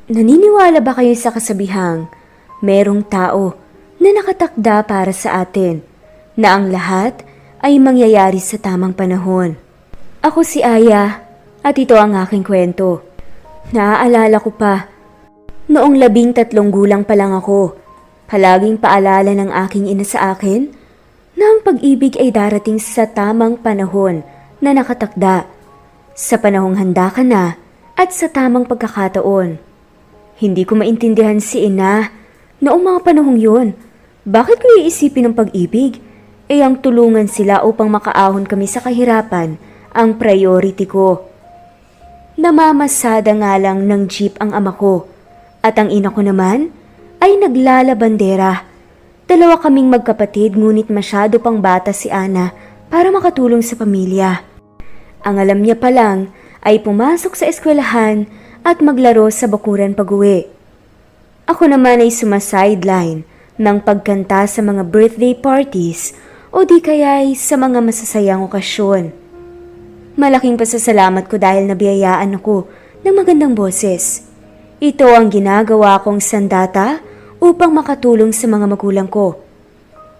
Naniniwala ba kayo sa kasabihang merong tao na nakatakda para sa atin na ang lahat ay mangyayari sa tamang panahon? Ako si Aya at ito ang aking kwento. Naaalala ko pa, noong 13 gulang pa lang ako, palaging paalala ng aking ina sa akin na ang pag-ibig ay darating sa tamang panahon na nakatakda, sa panahong handa ka na at sa tamang pagkakataon. Hindi ko maintindihan si ina noong mga panahong yun. Bakit ko iisipin ng pag-ibig? Ang tulungan sila upang makaahon kami sa kahirapan ang priority ko. Namamasada nga lang ng jeep ang ama ko at ang ina ko naman ay naglalabandera. Dalawa kaming magkapatid ngunit masyado pang bata si Ana para makatulong sa pamilya. Ang alam niya pa lang ay pumasok sa eskwelahan at maglaro sa bakuran pag-uwi. Ako naman ay sumasideline ng pagkanta sa mga birthday parties o di kaya'y sa mga masasayang okasyon. Malaking pasasalamat ko dahil nabiyayaan ako ng magandang boses. Ito ang ginagawa kong sandata upang makatulong sa mga magulang ko.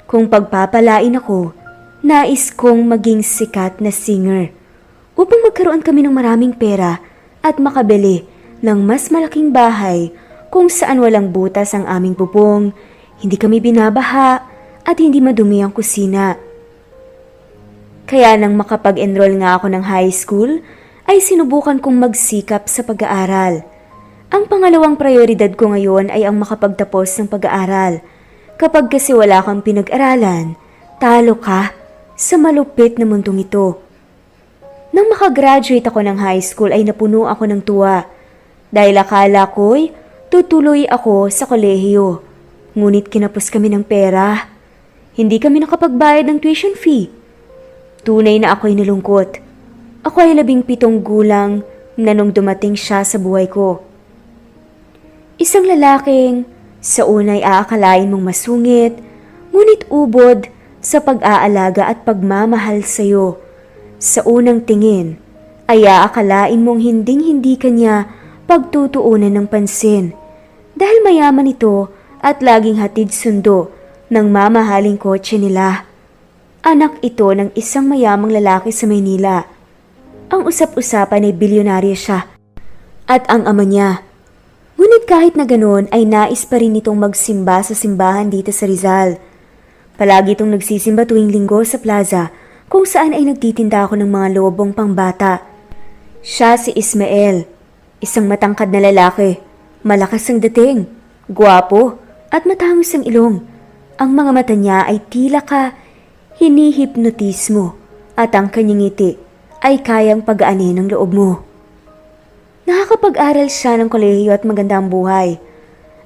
Kung pagpapalain ako, nais kong maging sikat na singer upang magkaroon kami ng maraming pera at makabili ng mas malaking bahay kung saan walang butas ang aming bubong, hindi kami binabaha at hindi madumi ang kusina. Kaya nang makapag-enroll nga ako ng high school, ay sinubukan kong magsikap sa pag-aaral. Ang pangalawang prioridad ko ngayon ay ang makapagtapos ng pag-aaral. Kapag kasi wala kang pinag-aralan, talo ka sa malupit na mundong ito. Nang makagraduate ako ng high school ay napuno ako ng tuwa dahil akala ko'y tutuloy ako sa kolehiyo. Ngunit kinapos kami ng pera. Hindi kami nakapagbayad ng tuition fee. Tunay na ako'y nalungkot. Ako ay 17 gulang na nung dumating siya sa buhay ko. Isang lalaking sa unay aakalain mong masungit, ngunit ubod sa pag-aalaga at pagmamahal sa iyo. Sa unang tingin, ay aakalain mong hinding-hindi kanya pagtutuunan ng pansin dahil mayaman ito at laging hatid sundo ng mamahaling kotse nila. Anak ito ng isang mayamang lalaki sa Maynila. Ang usap-usapan ay bilyonaryo siya at ang ama niya. Ngunit kahit na ganoon ay nais pa rin itong magsimba sa simbahan dito sa Rizal. Palagi itong nagsisimba tuwing linggo sa plaza kung saan ay nagtitinda ako ng mga lobong pangbata. Siya si Ismael, isang matangkad na lalaki, malakas ang dating, gwapo at matangos ang ilong. Ang mga mata niya ay tila ka hinihipnotismo at ang kanyang ngiti ay kayang pag-aanin ng loob mo. Nakakapag-aral siya ng kolehiyo at maganda ang buhay.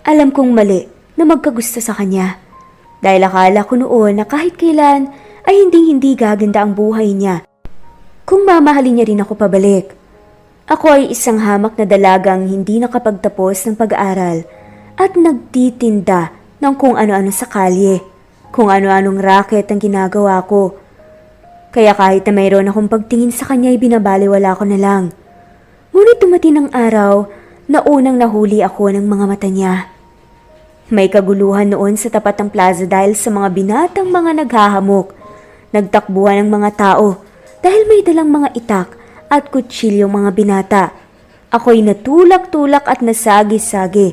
Alam kong mali na magkagusto sa kanya dahil akala ko noon na kahit kailan ay hindi gaganda ang buhay niya kung mamahalin niya rin ako pabalik. Ako ay isang hamak na dalagang hindi nakapagtapos ng pag-aaral at nagtitinda ng kung ano-ano sa kalye, kung ano-anong racket ang ginagawa ko. Kaya kahit na mayroon akong pagtingin sa kanya ay binabaliwala ko na lang. Ngunit dumating ang araw na unang nahuli ako ng mga mata niya. May kaguluhan noon sa tapat ng plaza dahil sa mga binatang mga naghahamok. Nagtakbuhan ang mga tao dahil may dalang mga itak at kutsilyo mga binata. Ako'y natulak-tulak at nasagi-sagi.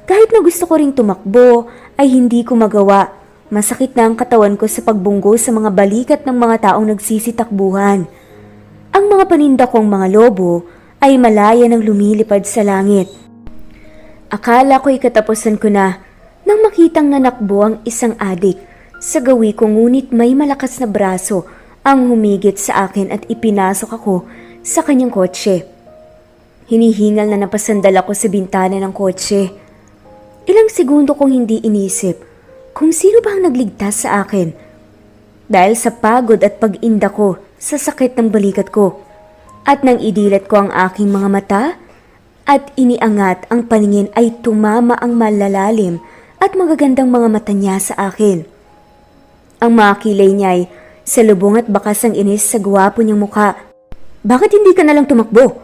Kahit na gusto ko ring tumakbo ay hindi ko magawa. Masakit na ang katawan ko sa pagbunggo sa mga balikat ng mga taong nagsisitakbuhan. Ang mga paninda kong mga lobo ay malaya nang lumilipad sa langit. Akala ko'y katapusan ko na nang makitang nanakbo ang isang adik sa gawi ko, ngunit may malakas na braso ang humigit sa akin at ipinasok ako sa kanyang kotse. Hinihingal na napasandal ako sa bintana ng kotse. Ilang segundo kong hindi inisip kung sino ba ang nagligtas sa akin dahil sa pagod at pag-inda ko sa sakit ng balikat ko. At nang idilat ko ang aking mga mata at iniangat ang paningin ay tumama ang malalalim at magagandang mga mata niya sa akin. Ang mga kilay niya ay salubong at bakas ang inis sa gwapo niyang mukha. Bakit hindi ka nalang tumakbo?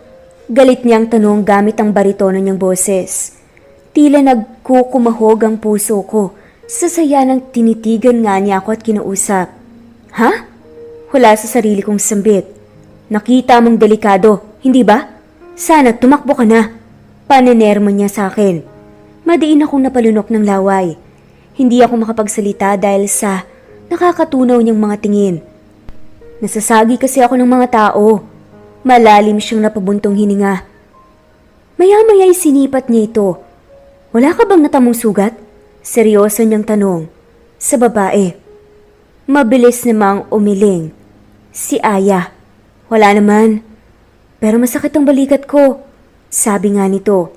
Galit niyang tanong gamit ang baritono niyang boses. Tila nagkukumahog ang puso ko sa saya ng tinitigan nga niya ako at kinausap. Ha? Hula sa sarili kong sambit. Nakita mong delikado, hindi ba? Sana tumakbo ka na. Panenermo niya sa akin. Madiin akong napalunok ng laway. Hindi ako makapagsalita dahil sa nakakatunaw niyang mga tingin. Nasasagi kasi ako ng mga tao. Malalim siyang napabuntong hininga. Maya-maya'y sinipat niya ito. Wala ka bang natamong sugat? Seryoso niyang tanong. Sa babae. Mabilis namang umiling. Si Aya. Wala naman. Pero masakit ang balikat ko. Sabi nga nito.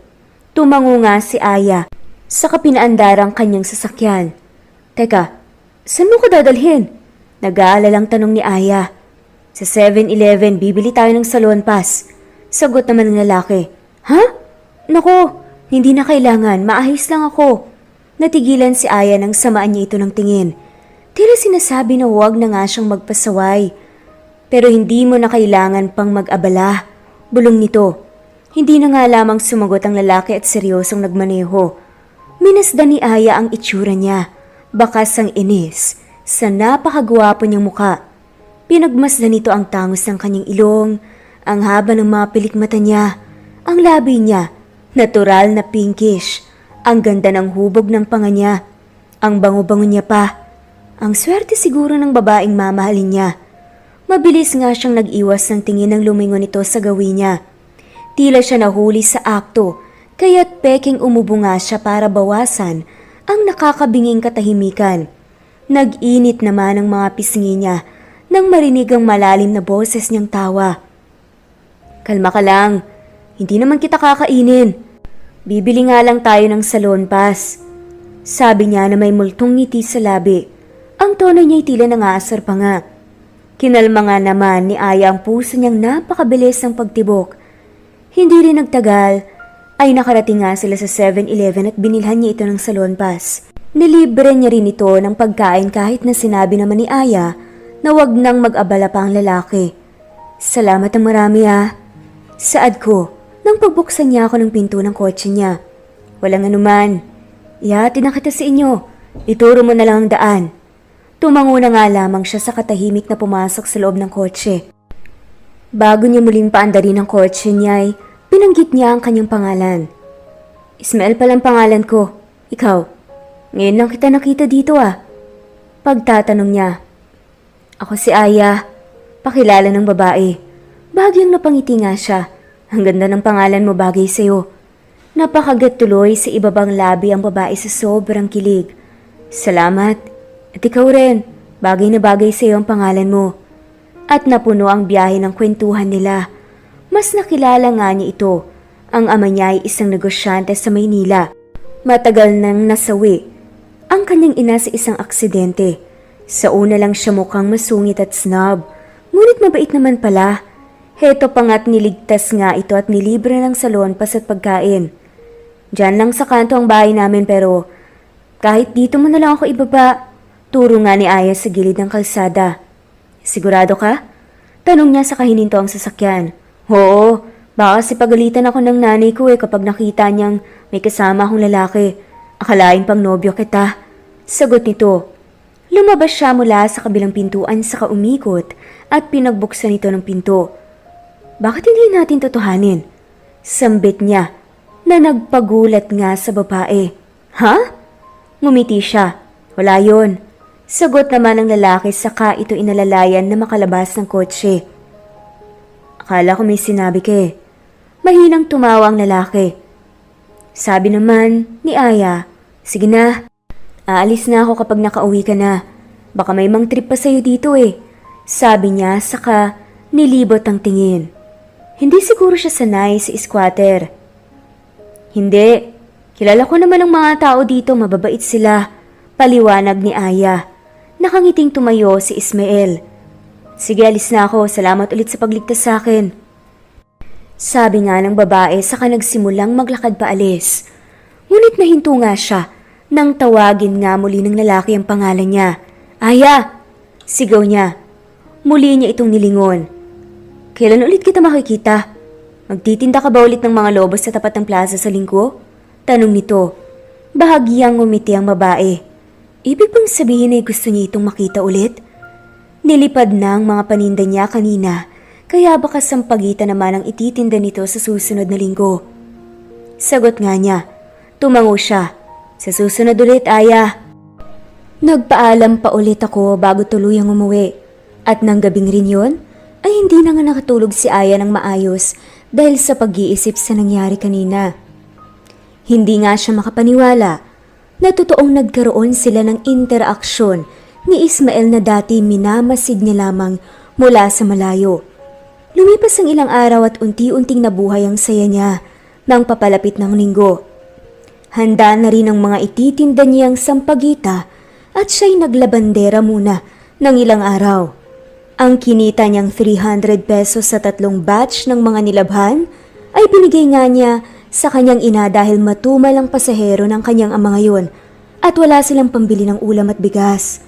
Tumango nga si Aya sa kapinaandarang kanyang sasakyan. Teka, saan mo ko dadalhin? Nag-aalalang tanong ni Aya. Sa 7-Eleven, bibili tayo ng salon pass. Sagot naman ng lalaki. Ha? Nako, hindi na kailangan. Maayos lang ako. Natigilan si Aya nang samaan niya ito ng tingin. Tila sinasabi na huwag na nga siyang magpasaway. Pero hindi mo na kailangan pang mag-abala. Bulong nito. Hindi na nga lamang sumagot ang lalaki at seryosong nagmaneho. Minasdan ni Aya ang itsura niya. Bakas ang inis sa napakagwapo niyang muka. Pinagmasdan nito ang tangos ng kanyang ilong, ang haba ng mga pilik mata niya, ang labi niya, natural na pinkish, ang ganda ng hubog ng panga niya, ang bango-bango niya pa. Ang swerte siguro ng babaeng mamahalin niya. Mabilis nga siyang nag-iwas ng tingin ng lumingon ito sa gawin niya. Tila siya nahuli sa akto, kaya't peking umubo nga siya para bawasan ang nakakabinging katahimikan. Nag-init naman ang mga pisngi niya nang marinig ang malalim na boses niyang tawa. Kalma ka lang, hindi naman kita kakainin. Bibili nga lang tayo ng salon pass. Sabi niya na may multong ngiti sa labi. Ang tono niya'y tila nangaasar pa nga. Kinalma nga naman ni Aya ang puso niyang napakabilis ng pagtibok. Hindi rin nagtagal, ay nakarating nga sila sa 7-Eleven at binilhan niya ito ng salon pass. Nilibre niya rin ito ng pagkain kahit na sinabi naman ni Aya na wag nang mag-abala pa ang lalaki. Salamat ang marami Saad ko nang pagbuksan niya ako ng pinto ng kotse niya. Walang anuman. Ihatid na kita sa inyo. Ituro mo na lang ang daan. Tumango na nga lamang siya sa katahimik na pumasok sa loob ng kotse. Bago niya muling paandarin ang kotse niya ay binanggit niya ang kanyang pangalan. Ismael palang pangalan ko. Ikaw, ngayon lang kita nakita dito Pagtatanong niya. Ako si Aya, pakilala ng babae. Bagyang napangiti nga siya. Ang ganda ng pangalan mo bagay sa'yo. Napakagat tuloy sa ibabang labi ang babae sa sobrang kilig. Salamat. At ikaw rin, bagay na bagay sa'yo ang pangalan mo. At napuno ang biyahe ng kwentuhan nila. Mas nakilala nga niya ito. Ang ama niya ay isang negosyante sa Maynila. Matagal nang nasawi. Ang kanyang ina sa isang aksidente. Sa una lang siya mukhang masungit at snob, ngunit mabait naman pala. Heto pa nga't niligtas nga ito at nilibre ng salon pass at pagkain. Diyan lang sa kanto ang bahay namin pero kahit dito mo na lang ako ibaba. Turo nga ni Aya sa gilid ng kalsada. Sigurado ka? Tanong niya sa kahininto ang sasakyan. Oo, baka kasi pagalitan ako ng nanay ko kapag nakita niyang may kasama akong lalaki. Akalain pang nobyo kita. Sagot nito. Lumabas siya mula sa kabilang pintuan saka umikot at pinagbuksan ito ng pinto. Bakit hindi natin totohanin? Sambit niya na nagpagulat nga sa babae. Ha? Ngumiti siya. Wala yon. Sagot naman ng lalaki saka ito inalalayan na makalabas ng kotse. Akala ko may sinabi ka Mahinang tumawa ang lalaki. Sabi naman ni Aya, sige na. Aalis na ako kapag nakauwi ka na. Baka may mang trip pa sa'yo dito Sabi niya saka nilibot ang tingin. Hindi siguro siya sanay sa squatter. Hindi. Kilala ko naman ang mga tao dito, mababait sila. Paliwanag ni Aya. Nakangiting tumayo si Ismael. Sige, alis na ako. Salamat ulit sa pagligtas sa akin. Sabi nga ng babae saka nagsimulang maglakad paalis. Ngunit nahinto nga siya nang tawagin nga muli ng lalaki ang pangalan niya. Aya! Sigaw niya. Muli niya itong nilingon. Kailan ulit kita makikita? Magtitinda ka ba ulit ng mga lobo sa tapat ng plaza sa linggo? Tanong nito. Bahagyang umiti ang babae. Ibig bang sabihin ay gusto niya itong makita ulit? Nilipad na ang mga paninda niya kanina, kaya baka sampagitan naman ang ititinda nito sa susunod na linggo. Sagot nga niya. Tumango siya. Sa susunod ulit, Aya. Nagpaalam pa ulit ako bago tuluyang umuwi. At nang gabing rin yun, ay hindi na nga nakatulog si Aya ng maayos dahil sa pag-iisip sa nangyari kanina. Hindi nga siya makapaniwala na totoong nagkaroon sila ng interaksyon ni Ismael na dati minamasid niya lamang mula sa malayo. Lumipas ang ilang araw at unti-unting nabuhay ang saya niya nang papalapit ng linggo. Handa na rin ang mga ititinda niyang sampagita at siya'y naglabandera muna ng ilang araw. Ang kinita niyang 300 pesos sa 3 batch ng mga nilabhan ay binigay nga niya sa kanyang ina dahil matumal ang pasahero ng kanyang ama ngayon at wala silang pambili ng ulam at bigas.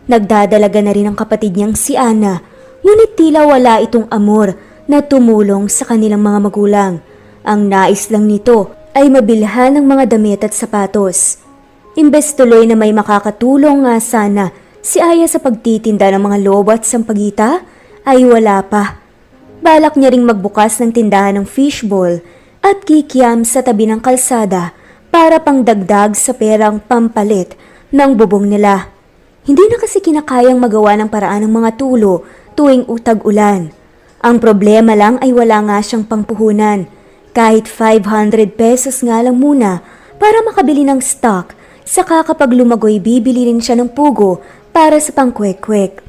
Nagdadalaga na rin ang kapatid niyang si Ana, ngunit tila wala itong amor na tumulong sa kanilang mga magulang. Ang nais lang nito ay mabilhan ng mga damit at sapatos. Imbes tuloy na may makakatulong nga sana si Aya sa pagtitinda ng mga lobo at sampagita, ay wala pa. Balak niya ring magbukas ng tindahan ng fishball at kikiam sa tabi ng kalsada para pangdagdag sa perang pampalit ng bubong nila. Hindi na kasi kinakayang magawa ng paraan ng mga tulo tuwing utag-ulan. Ang problema lang ay wala nga siyang pangpuhunan. Kahit 500 pesos nga lang muna para makabili ng stock, saka kapag lumagoy bibili rin siya ng pugo para sa pangkwek-kwek.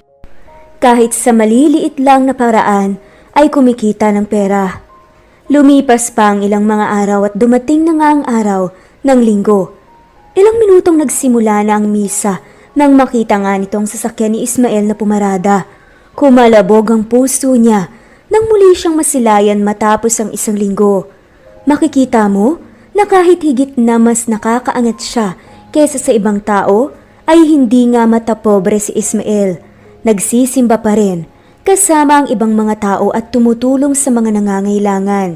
Kahit sa maliliit lang na paraan ay kumikita ng pera. Lumipas pa ang ilang mga araw at dumating na nga ang araw ng linggo. Ilang minutong nagsimula na ang misa nang makita nga nitong sasakyan ni Ismael na pumarada. Kumalabog ang puso niya nang muli siyang masilayan matapos ang isang linggo. Makikita mo na kahit higit na mas nakakaangat siya kaysa sa ibang tao, ay hindi nga matapobre si Ismael. Nagsisimba pa rin kasama ang ibang mga tao at tumutulong sa mga nangangailangan.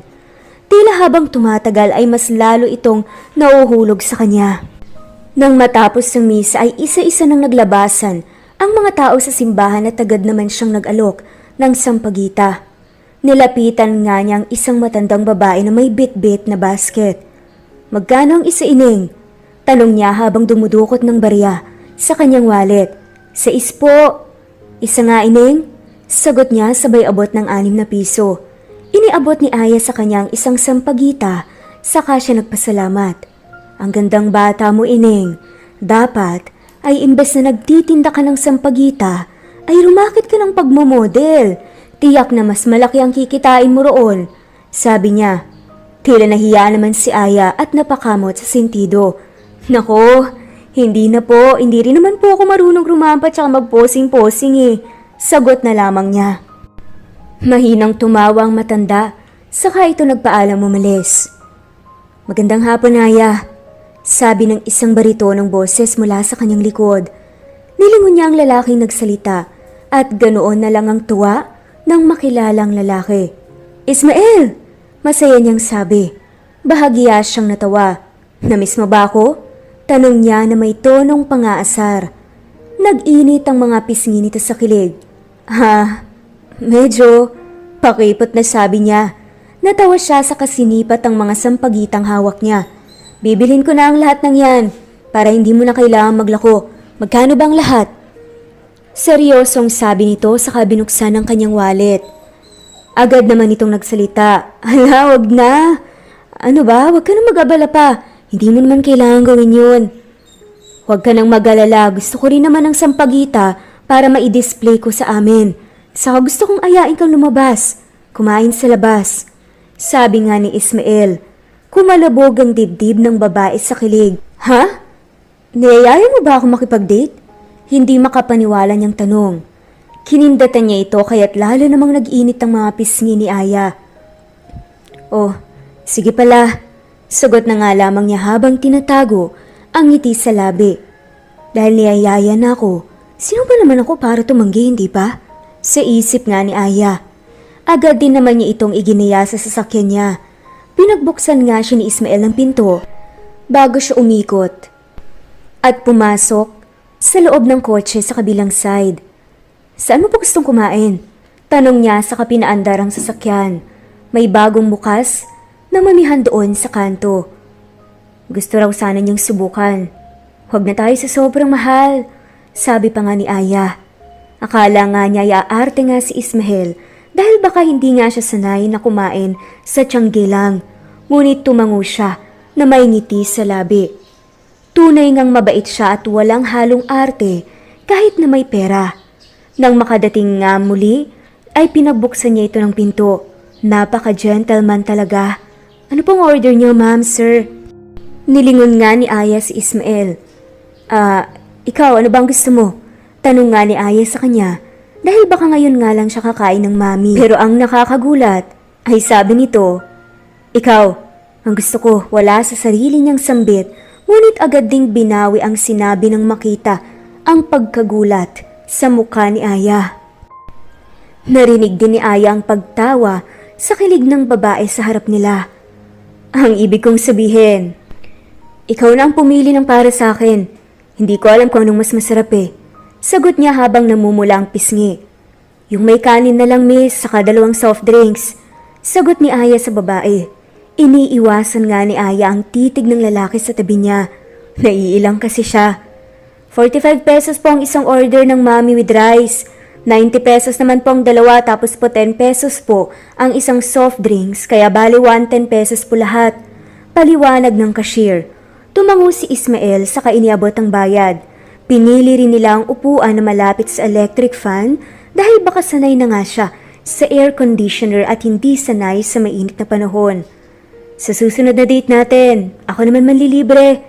Tila habang tumatagal ay mas lalo itong nauhulog sa kanya. Nang matapos ng misa ay isa-isa nang naglabasan ang mga tao sa simbahan at agad naman siyang nag-alok ng sampagita. Nilapitan nga niya ang isang matandang babae na may bit-bit na basket. Magkano ang isa, Ining? Tanong niya habang dumudukot ng barya sa kanyang wallet. 6 po. Isa nga, Ining? Sagot niya sabay abot ng 6 na piso. Iniabot ni Aya sa kanyang isang sampagita, saka siya nagpasalamat. Ang gandang bata mo, Ining. Dapat ay imbes na nagtitinda ka ng sampagita, ay rumakit ka ng pagmomodel. Tiyak na mas malaki ang kikitain mo roon. Sabi niya. Tila nahiya naman si Aya at napakamot sa sentido. Nako, hindi na po, hindi rin naman po ako marunong rumampa tsaka magposing-posing eh. Sagot na lamang niya. Mahinang tumawa ang matanda, saka ito nagpaalam umalis. Magandang hapon, Aya. Sabi ng isang baritonong boses mula sa kanyang likod. Nilingon niya ang lalaking nagsalita at ganoon na lang ang tuwa ng makilalang lalaki. Ismael! Masaya niyang sabi. Bahagya siyang natawa. Namiss mo ba ako? Tanong niya na may tonong pangaasar. Nag-init ang mga pisngi nito sa kilig. Ha? Medyo. Pakipot na sabi niya. Natawa siya sa kasinipat ang mga sampagitang hawak niya. Bibilhin ko na ang lahat ng yan para hindi mo na kailangan maglako. Magkano bang lahat? Seryosong sabi nito sa kabinuksan ng kanyang wallet. Agad naman itong nagsalita. Hala, wag na. Ano ba? Wag ka nang mag-abala pa. Hindi mo naman kailangan gawin yun. Huwag ka nang mag-alala. Gusto ko rin naman ng sampagita para ma-display ko sa amin. Saka gusto kong ayain kang lumabas. Kumain sa labas. Sabi nga ni Ismael. Kumalabog ang dibdib ng babae sa kilig. Ha? Niyayaya mo ba ako makipag-date? Hindi makapaniwala niyang tanong. Kinindatan niya ito kaya't lalo namang nag-init ang mga pisngi ni Aya. Oh, sige pala. Sagot na nga lamang niya habang tinatago ang ngiti sa labi. Dahil niyayaya na ako, sino ba naman ako para tumanggi, hindi ba? Sa isip nga ni Aya. Agad din naman niya itong iginiya sa sasakyan niya. Pinagbuksan nga siya ni Ismael ng pinto bago siya umikot at pumasok sa loob ng kotse sa kabilang side. Saan mo pa gustong kumain? Tanong niya sa kapinaandarang sasakyan. May bagong bukas na mamihan doon sa kanto. Gusto raw sana niyang subukan. Huwag na tayo sa sobrang mahal, sabi pa nga ni Aya. Akala nga niya iaarte nga si Ismael dahil baka hindi nga siya sanay na kumain sa tiyanggi lang. Ngunit tumango siya na may ngiti sa labi. Tunay ngang mabait siya at walang halong arte kahit na may pera. Nang makadating nga muli, ay pinagbuksan niya ito ng pinto. Napaka-gentleman talaga. Ano pong order niyo, ma'am, sir? Nilingon nga ni Aya si Ismael. Ikaw, ano bang gusto mo? Tanong nga ni Aya sa kanya dahil baka ngayon nga lang siya kakain ng mami. Pero ang nakakagulat ay sabi nito, ikaw, ang gusto ko wala sa sarili niyang sambit, ngunit agad ding binawi ang sinabi ng makita ang pagkagulat sa mukha ni Aya. Narinig din ni Aya ang pagtawa sa kilig ng babae sa harap nila. Ang ibig kong sabihin, ikaw na ang pumili ng para sa akin. Hindi ko alam kung anong mas masarap eh. Sagot niya habang namumula ang pisngi. Yung may kanin na lang, miss, saka 2 soft drinks. Sagot ni Aya sa babae. Iniiwasan nga ni Aya ang titig ng lalaki sa tabi niya. Naiilang kasi siya. 45 pesos po ang isang order ng mami with rice. 90 pesos naman po ang 2 tapos po 10 pesos po ang isang soft drinks kaya bali 110 pesos po lahat. Paliwanag ng cashier. Tumango si Ismael saka iniabot ang bayad. Pinili rin nila ang upuan na malapit sa electric fan dahil baka sanay na nga siya sa air conditioner at hindi sanay sa mainit na panahon. Sa susunod na date natin, ako naman manlilibre.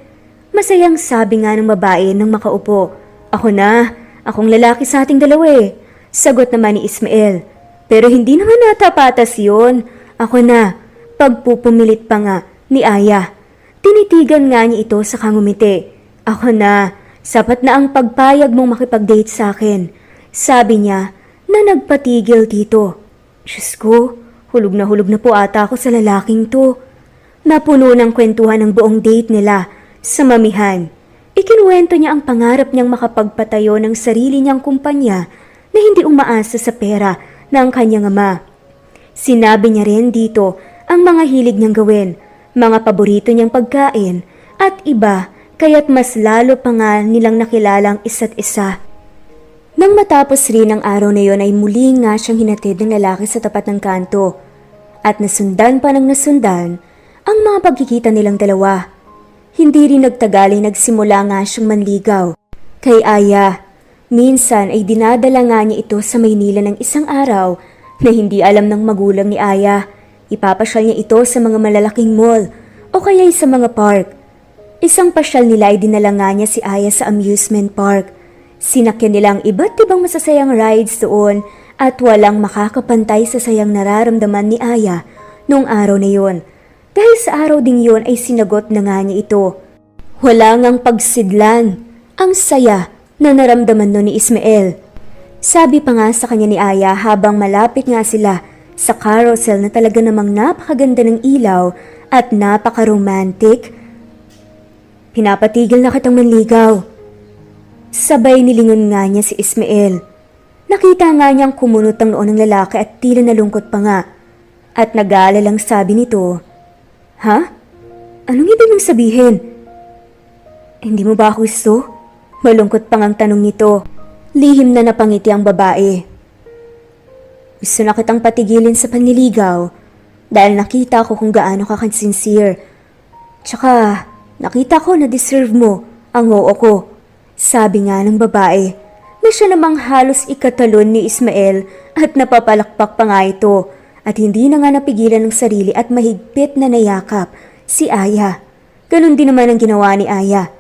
Masayang sabi nga ng babae nang makaupo. Ako na, akong lalaki sa ating dalawa eh. Sagot naman ni Ismael. Pero hindi naman natapatas yun. Ako na, pagpupumilit pa nga ni Aya. Tinitigan nga niya ito sa kangumiti. Ako na, sapat na ang pagpayag mong makipag-date sa akin. Sabi niya na nagpatigil dito. Diyos ko, hulog na po ata ako sa lalaking to. Napuno ng kwentuhan ng buong date nila sa mamihan. Ikinuwento niya ang pangarap niyang makapagpatayo ng sarili niyang kumpanya na hindi umaasa sa pera ng kanyang ama. Sinabi niya rin dito ang mga hilig niyang gawin, mga paborito niyang pagkain at iba kaya't mas lalo pa nga nilang nakilala ang isa't isa. Nang matapos rin ang araw na yon ay muli nga siyang hinatid ng lalaki sa tapat ng kanto at nasundan pa ng nasundan ang mga pagkikita nilang dalawa. Hindi rin nagtagal ay nagsimula nga siyang manligaw. Kay Aya, minsan ay dinadala nga niya ito sa Maynila ng isang araw na hindi alam ng magulang ni Aya. Ipapasyal niya ito sa mga malalaking mall o kaya sa mga park. Isang pasyal nila ay dinala nga niya si Aya sa amusement park. Sinakyan nila ang iba't ibang masasayang rides doon at walang makakapantay sa sayang nararamdaman ni Aya noong araw na yon. Dahil sa araw ding yon ay sinagot na nga niya ito. Wala ngang pagsidlan ang saya na naramdaman nun ni Ismael. Sabi pa nga sa kanya ni Aya habang malapit nga sila sa carousel na talaga namang napakaganda ng ilaw at napaka-romantic. Pinapatigil na kitang manligaw. Sabay nilingon nga niya si Ismael. Nakita nga niyang kumunot ang noon ng lalaki at tila nalungkot pa nga. At nag-aalalang sabi nito, Ha? Anong ibig mong sabihin? Hindi mo ba ako gusto? Malungkot pang ang tanong nito. Lihim na napangiti ang babae. Gusto na kitang patigilin sa panliligaw dahil nakita ko kung gaano ka sincere. Tsaka nakita ko na deserve mo ang oo ko. Sabi nga ng babae na siya namang halos ikatalon ni Ismael at napapalakpak pa nga ito at hindi na nga napigilan ng sarili at mahigpit na nayakap si Aya. Ganun din naman ang ginawa ni Aya.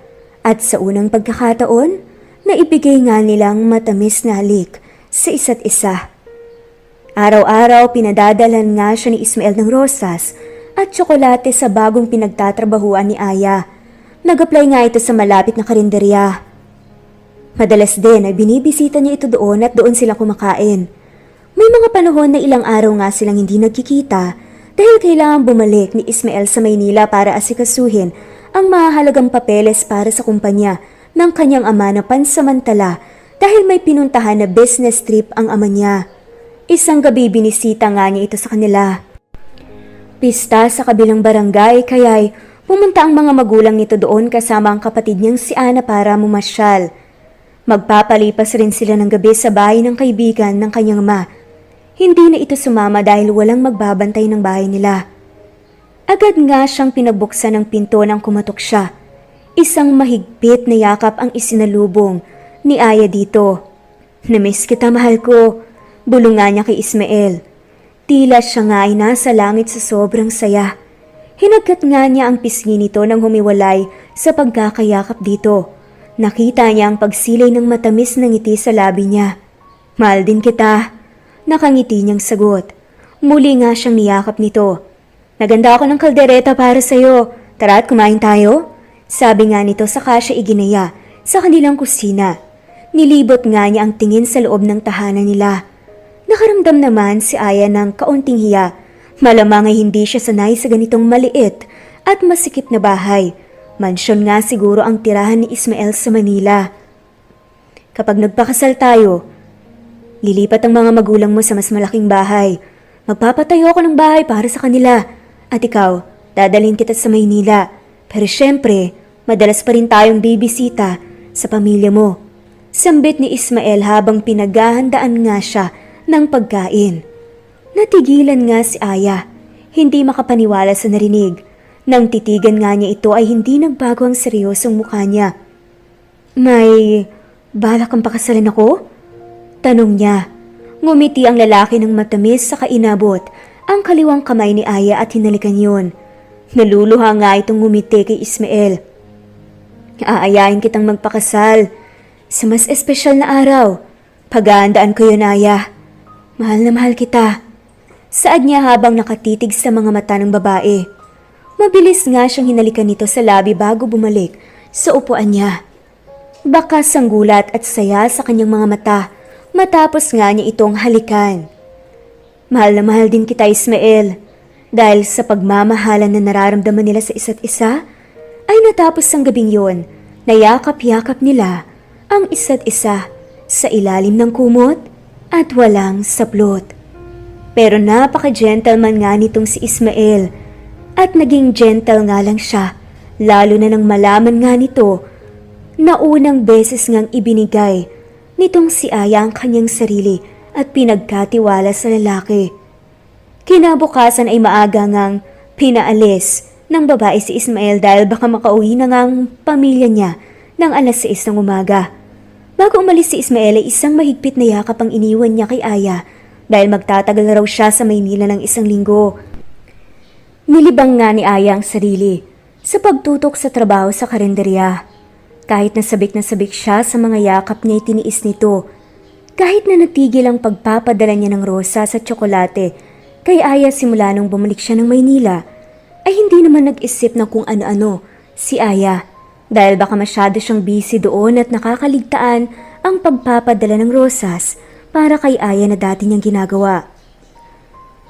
At sa unang pagkakataon, naibigay nga nilang matamis na halik sa isa't isa. Araw-araw pinadadalan nga siya ni Ismael ng rosas at tsokolate sa bagong pinagtatrabahuan ni Aya. Nag-apply nga ito sa malapit na karinderya. Madalas din ay binibisita niya ito doon at doon sila kumakain. May mga panahon na ilang araw nga silang hindi nagkikita dahil kailangan bumalik ni Ismael sa Maynila para asikasuhin ang mahalagang papeles para sa kumpanya ng kanyang ama na pansamantala dahil may pinuntahan na business trip ang ama niya. Isang gabi binisita nga niya ito sa kanila. Pista sa kabilang barangay kaya'y pumunta ang mga magulang nito doon kasama ang kapatid niyang si Ana para mumasyal. Magpapalipas rin sila ng gabi sa bahay ng kaibigan ng kanyang ama. Hindi na ito sumama dahil walang magbabantay ng bahay nila. Agad nga siyang pinagbuksan ng pinto nang kumatok siya. Isang mahigpit na yakap ang isinalubong ni Aya dito. "Namiss kita, mahal ko," bulungan niya kay Ismael. Tila siya nga ay nasa langit sa sobrang saya. Hinagkat nga niya ang pisngi nito nang humiwalay sa pagkakayakap dito. Nakita niya ang pagsilay ng matamis na ngiti sa labi niya. "Mahal din kita," nakangiti niyang sagot. Muli nga siyang niyakap nito. "Naganda ako ng kaldereta para sa'yo. Tara at kumain tayo?" Sabi nga nito saka siya iginaya sa kanilang kusina. Nilibot nga niya ang tingin sa loob ng tahanan nila. Nakaramdam naman si Aya ng kaunting hiya. Malamang ay hindi siya sanay sa ganitong maliit at masikip na bahay. Mansyon nga siguro ang tirahan ni Ismael sa Manila. "Kapag nagpakasal tayo, lilipat ang mga magulang mo sa mas malaking bahay. Magpapatayo ako ng bahay para sa kanila. At ikaw, dadalhin kita sa Maynila. Pero syempre, madalas pa rin tayong bibisita sa pamilya mo." Sambit ni Ismael habang pinaghahandaan nga siya ng pagkain. Natigilan nga si Aya, hindi makapaniwala sa narinig. Nang titigan nga niya ito ay hindi nagbago ang seryosong mukha niya. "May balak kang pakasalan ako?" tanong niya. Ngumiti ang lalaki ng matamis sa kainabot ang kaliwang kamay ni Aya at hinalikan yun. Naluluha nga itong ngumiti kay Ismael. "Aayain kitang magpakasal sa mas espesyal na araw. Paghahandaan ko yun, Aya. Mahal na mahal kita." Saad niya habang nakatitig sa mga mata ng babae. Mabilis nga siyang hinalikan nito sa labi bago bumalik sa upuan niya. Bakas ang gulat at saya sa kanyang mga mata matapos nga niya itong halikan. "Mahal na mahal din kita, Ismael." Dahil sa pagmamahalan na nararamdaman nila sa isa't isa, ay natapos ang gabing yon, nayakap-yakap nila ang isa't isa sa ilalim ng kumot at walang saplot. Pero napaka-gentleman nga nitong si Ismael at naging gentle nga lang siya, lalo na nang malaman nga nito na unang beses ngang ibinigay nitong si Aya ang kanyang sarili at pinagkatiwala sa lalaki. Kinabukasan ay maaga ngang pinaalis ng babae si Ismael dahil baka makauwi na ngang pamilya niya ng 6:00 ng umaga. Bago umalis si Ismael ay isang mahigpit na yakap ang iniwan niya kay Aya dahil magtatagal na raw siya sa Maynila ng 1 linggo. Nilibang nga ni Aya ang sarili sa pagtutok sa trabaho sa karinderya. Kahit nasabik siya sa mga yakap niya, tiniis nito. Kahit na natigil ang pagpapadala niya ng rosa sa tsokolate kay Aya simula nung bumalik siya ng Maynila, ay hindi naman nag-isip ng kung ano-ano si Aya dahil baka masyado siyang busy doon at nakakaligtaan ang pagpapadala ng rosas para kay Aya na dati niyang ginagawa.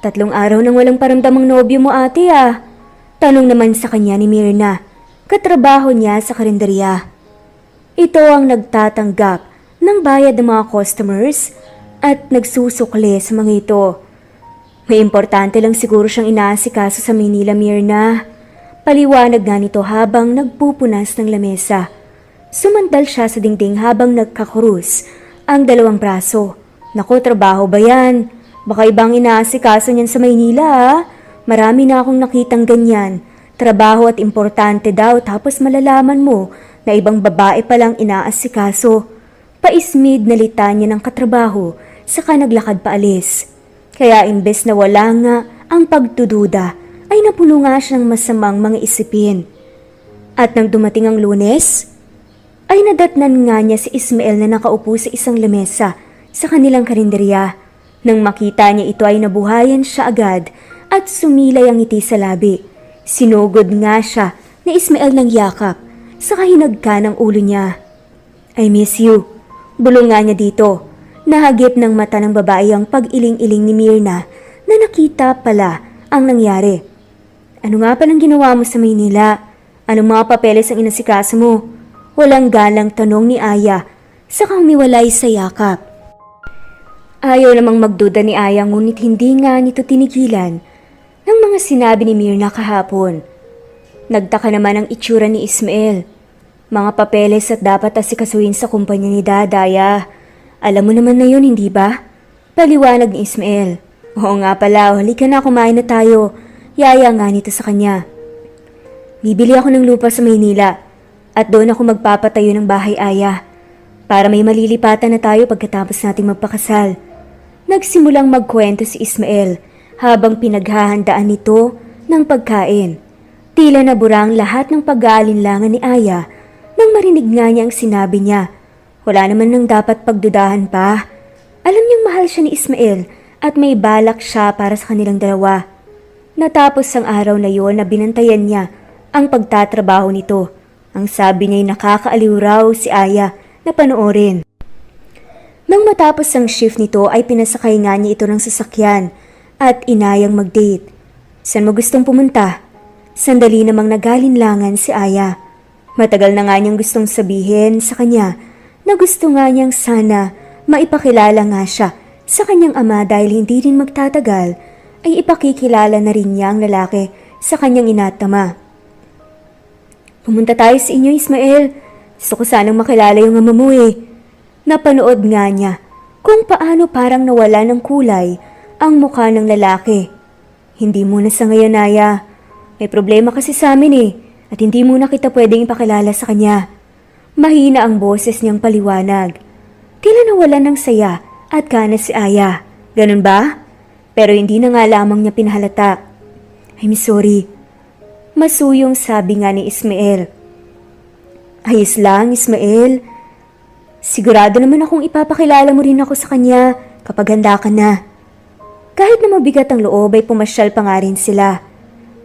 3 araw nang walang paramdamang nobyo mo, ate, ah. Tanong naman sa kanya ni Mirna, katrabaho niya sa karinderya. Ito ang nagtatanggap ng bayad ng mga customers at nagsusukli sa mga ito. May importante lang siguro siyang inaasikaso sa Manila, Mirna. Paliwanag nga nito habang nagpupunas ng lamesa. Sumandal siya sa dingding habang nagkakurus ang 2 braso. "Naku, trabaho ba yan? Baka ibang inaasikaso niyan sa Maynila, ha? Marami na akong nakitang ganyan. Trabaho at importante daw tapos malalaman mo na ibang babae palang inaasikaso." Paismid na litanya ng katrabaho saka naglakad paalis. Kaya imbes na wala nga ang pagtududa ay napuno nga siya ng masamang mga isipin. At nang dumating ang Lunes, ay nadatnan nga niya si Ismael na nakaupo sa isang lamesa sa kanilang karinderya. Nang makita niya ito ay nabuhayan siya agad at sumilay ang ngiti sa labi. Sinugod nga siya ni Ismael ng yakap saka hinagka ng ulo niya. "I miss you," bulong nga niya dito. Nahagip ng mata ng babae ang pag-iling-iling ni Myrna na nakita pala ang nangyari. Ano nga palang ginawa mo sa Maynila? Anong mga papeles ang inasikaso mo? Walang galang tanong ni Aya, saka humiwalay sa yakap. Ayaw namang magduda ni Aya ngunit hindi nga nito tinigilan ng mga sinabi ni Myrna kahapon. Nagtaka naman ang itsura ni Ismael. Mga papeles at dapat asikasuhin sa kumpanya ni Dadaya. Alam mo naman na yun, hindi ba? Paliwanag ni Ismael. Oo nga pala, halika na, kumain na tayo. Yaya nga nito sa kanya. Bibili ako ng lupa sa Maynila at doon ako magpapatayo ng bahay, Aya. Para may malilipatan na tayo pagkatapos nating magpakasal. Nagsimulang magkwento si Ismael habang pinaghahandaan nito ng pagkain. Tila nabura ang lahat ng pag-aalinlangan ni Aya nang marinig nga niya ang sinabi niya. Wala naman nang dapat pagdudahan pa. Alam niyang mahal siya ni Ismael at may balak siya para sa kanilang dalawa. Natapos ang araw na yon na binantayan niya ang pagtatrabaho nito. Ang sabi niya'y nakakaaliw raw si Aya na panoorin. Nang matapos ang shift nito ay pinasakay nga niya ito ng sasakyan at inayang mag-date. Saan mo gustong pumunta? Sandali namang nagalinlangan si Aya. Matagal na nga niyang gustong sabihin sa kanya na gusto nga niyang sana maipakilala nga siya sa kanyang ama dahil hindi rin magtatagal ay ipakikilala na rin niya ang lalaki sa kanyang inatama. Pumunta tayo sa inyo, Ismael. Gusto ko sanang makilala yung ama mo eh. Napanood nga niya kung paano parang nawala ng kulay ang mukha ng lalaki. Hindi muna sa ngayon, Aya. May problema kasi sa amin eh at hindi muna kita pwedeng ipakilala sa kanya. Mahina ang boses niyang paliwanag. Tila nawalan ng saya at gana si Aya. Ganun ba? Pero hindi na nga lamang niya pinahalata. I'm sorry. Masuyong sabi nga ni Ismael. Ayos lang, Ismael. Sigurado naman akong ipapakilala mo rin ako sa kanya kapag handa ka na. Kahit na mabigat ang loob ay pumasyal pa nga rin sila.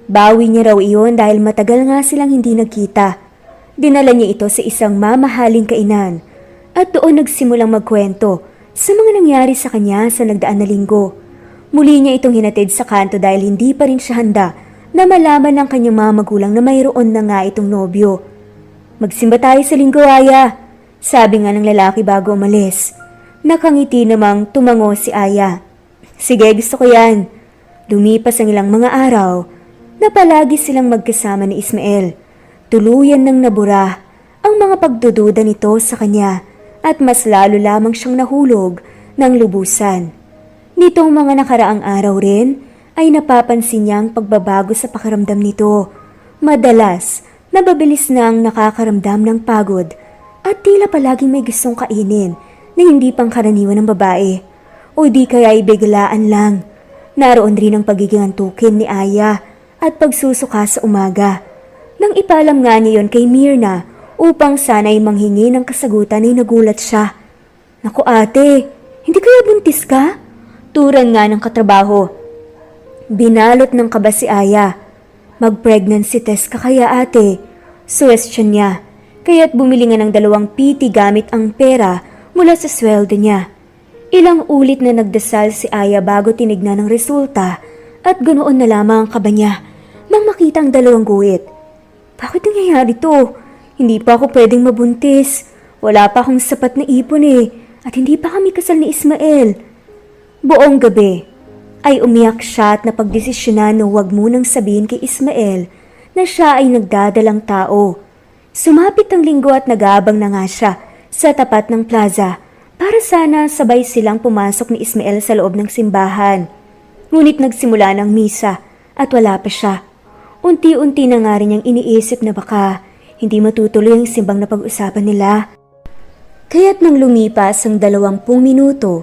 Bawi niya raw iyon dahil matagal nga silang hindi nagkita. Dinala niya ito sa isang mamahaling kainan at doon nagsimulang magkwento sa mga nangyari sa kanya sa nagdaan na linggo. Muli niya itong hinatid sa kanto dahil hindi pa rin siya handa na malaman ng kanyang mga magulang na mayroon na nga itong nobyo. Magsimba tayo sa linggo, Aya, sabi nga ng lalaki bago umalis. Nakangiti namang tumango si Aya. Sige, gusto ko yan. Lumipas ang ilang mga araw na palagi silang magkasama ni Ismael. Tuluyan nang nabura ang mga pagdududa nito sa kanya at mas lalo lamang siyang nahulog ng lubusan. Nitong mga nakaraang araw rin ay napapansin niya ang pagbabago sa pakiramdam nito. Madalas, nababilis na ang nakakaramdam ng pagod at tila palaging may gustong kainin na hindi pangkaraniwan ng babae. O di kaya ibiglaan lang. Naroon rin ang pagiging antukin ni Aya at pagsusuka sa umaga. Nang ipalam nga niya yon kay Myrna upang sana'y manghingi ng kasagutan ay nagulat siya. Naku ate, hindi kaya buntis ka? Turan nga ng katrabaho. Binalot ng kaba si Aya. Mag-pregnancy test ka kaya ate? Suwestiyon niya. Kaya't bumili nga ng 2 PT gamit ang pera mula sa sweldo niya. Ilang ulit na nagdasal si Aya bago tinignan ang resulta at ganoon na lamang ang kaba niya nang makita ang 2 guhit. Bakit nangyayari to? Hindi pa ako pwedeng mabuntis. Wala pa akong sapat na ipon eh. At hindi pa kami kasal ni Ismael. Buong gabi ay umiyak siya at napagdesisyonan na huwag munang sabihin kay Ismael na siya ay nagdadalang tao. Sumapit ang linggo at nag-aabang na nga siya sa tapat ng plaza para sana sabay silang pumasok ni Ismael sa loob ng simbahan. Ngunit nagsimula ng misa at wala pa siya. Unti-unti na nga rin niyang iniisip na baka hindi matutuloy ang simbang na pag-usapan nila. Kaya't nang lumipas ang 20 minuto,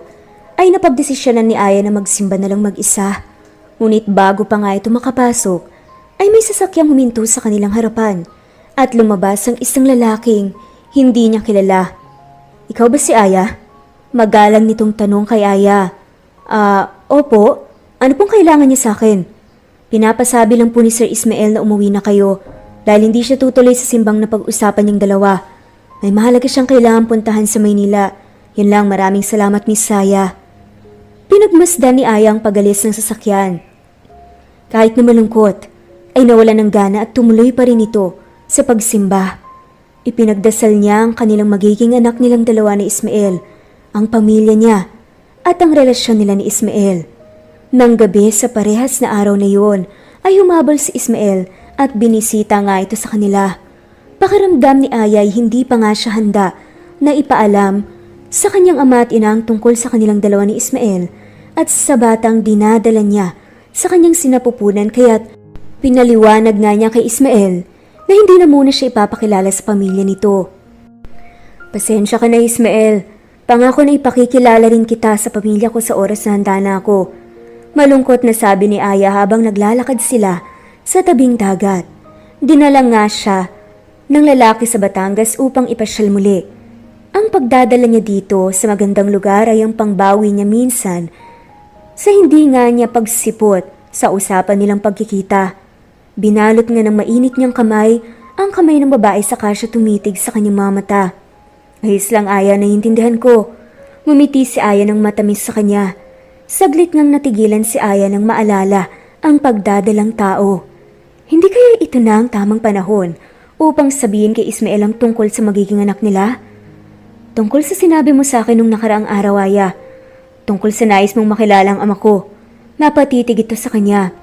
ay napagdesisyonan ni Aya na magsimba na lang mag-isa. Ngunit bago pa nga ito makapasok, ay may sasakyang huminto sa kanilang harapan at lumabas ang isang lalaking hindi niya kilala. Ikaw ba si Aya? Magalang nitong tanong kay Aya. Opo. Ano pong kailangan niya sa akin? Pinapasabi lang po ni Sir Ismael na umuwi na kayo dahil hindi siya tutuloy sa simbang na pag-usapan niyang dalawa. May mahalaga siyang kailangan puntahan sa Maynila. Yan lang, maraming salamat Miss Saya. Pinagmasdan ni Aya ang pagalis ng sasakyan. Kahit na malungkot, ay nawala ng gana at tumuloy pa rin ito sa pagsimba. Ipinagdasal niya ang kanilang magiging anak nilang dalawa ni Ismael, ang pamilya niya, at ang relasyon nila ni Ismael. Nang gabi sa parehas na araw na yun, ay humabol si Ismael at binisita nga ito sa kanila. Pakiramdam ni Aya ay hindi pa nga siya handa na ipaalam sa kanyang ama at ina ang tungkol sa kanilang dalawa ni Ismael at sa batang dinadala niya sa kanyang sinapupunan, kaya't pinaliwanag nga niya kay Ismael na hindi na muna siya ipapakilala sa pamilya nito. Pasensya ka na Ismael, pangako na ipakikilala rin kita sa pamilya ko sa oras na handa na ako. Malungkot na sabi ni Aya habang naglalakad sila sa tabing dagat. Dinala nga siya ng lalaki sa Batangas upang ipasyal muli. Ang pagdadala niya dito sa magandang lugar ay ang pangbawi niya minsan sa hindi nga niya pagsipot sa usapan nilang pagkikita. Binalot nga ng mainit niyang kamay ang kamay ng babae saka siya tumitig sa kanyang mga mata. Ayos lang Aya, naiintindihan ko. Ngumiti si Aya ng matamis sa kanya. Saglit ngang natigilan si Aya nang maalala ang pagdadalang tao. Hindi kaya ito na ang tamang panahon upang sabihin kay Ismael ang tungkol sa magiging anak nila? Tungkol sa sinabi mo sa akin nung nakaraang araw, Aya. Tungkol sa nais mong makilala ang ama ko. Napatitig ito sa kanya.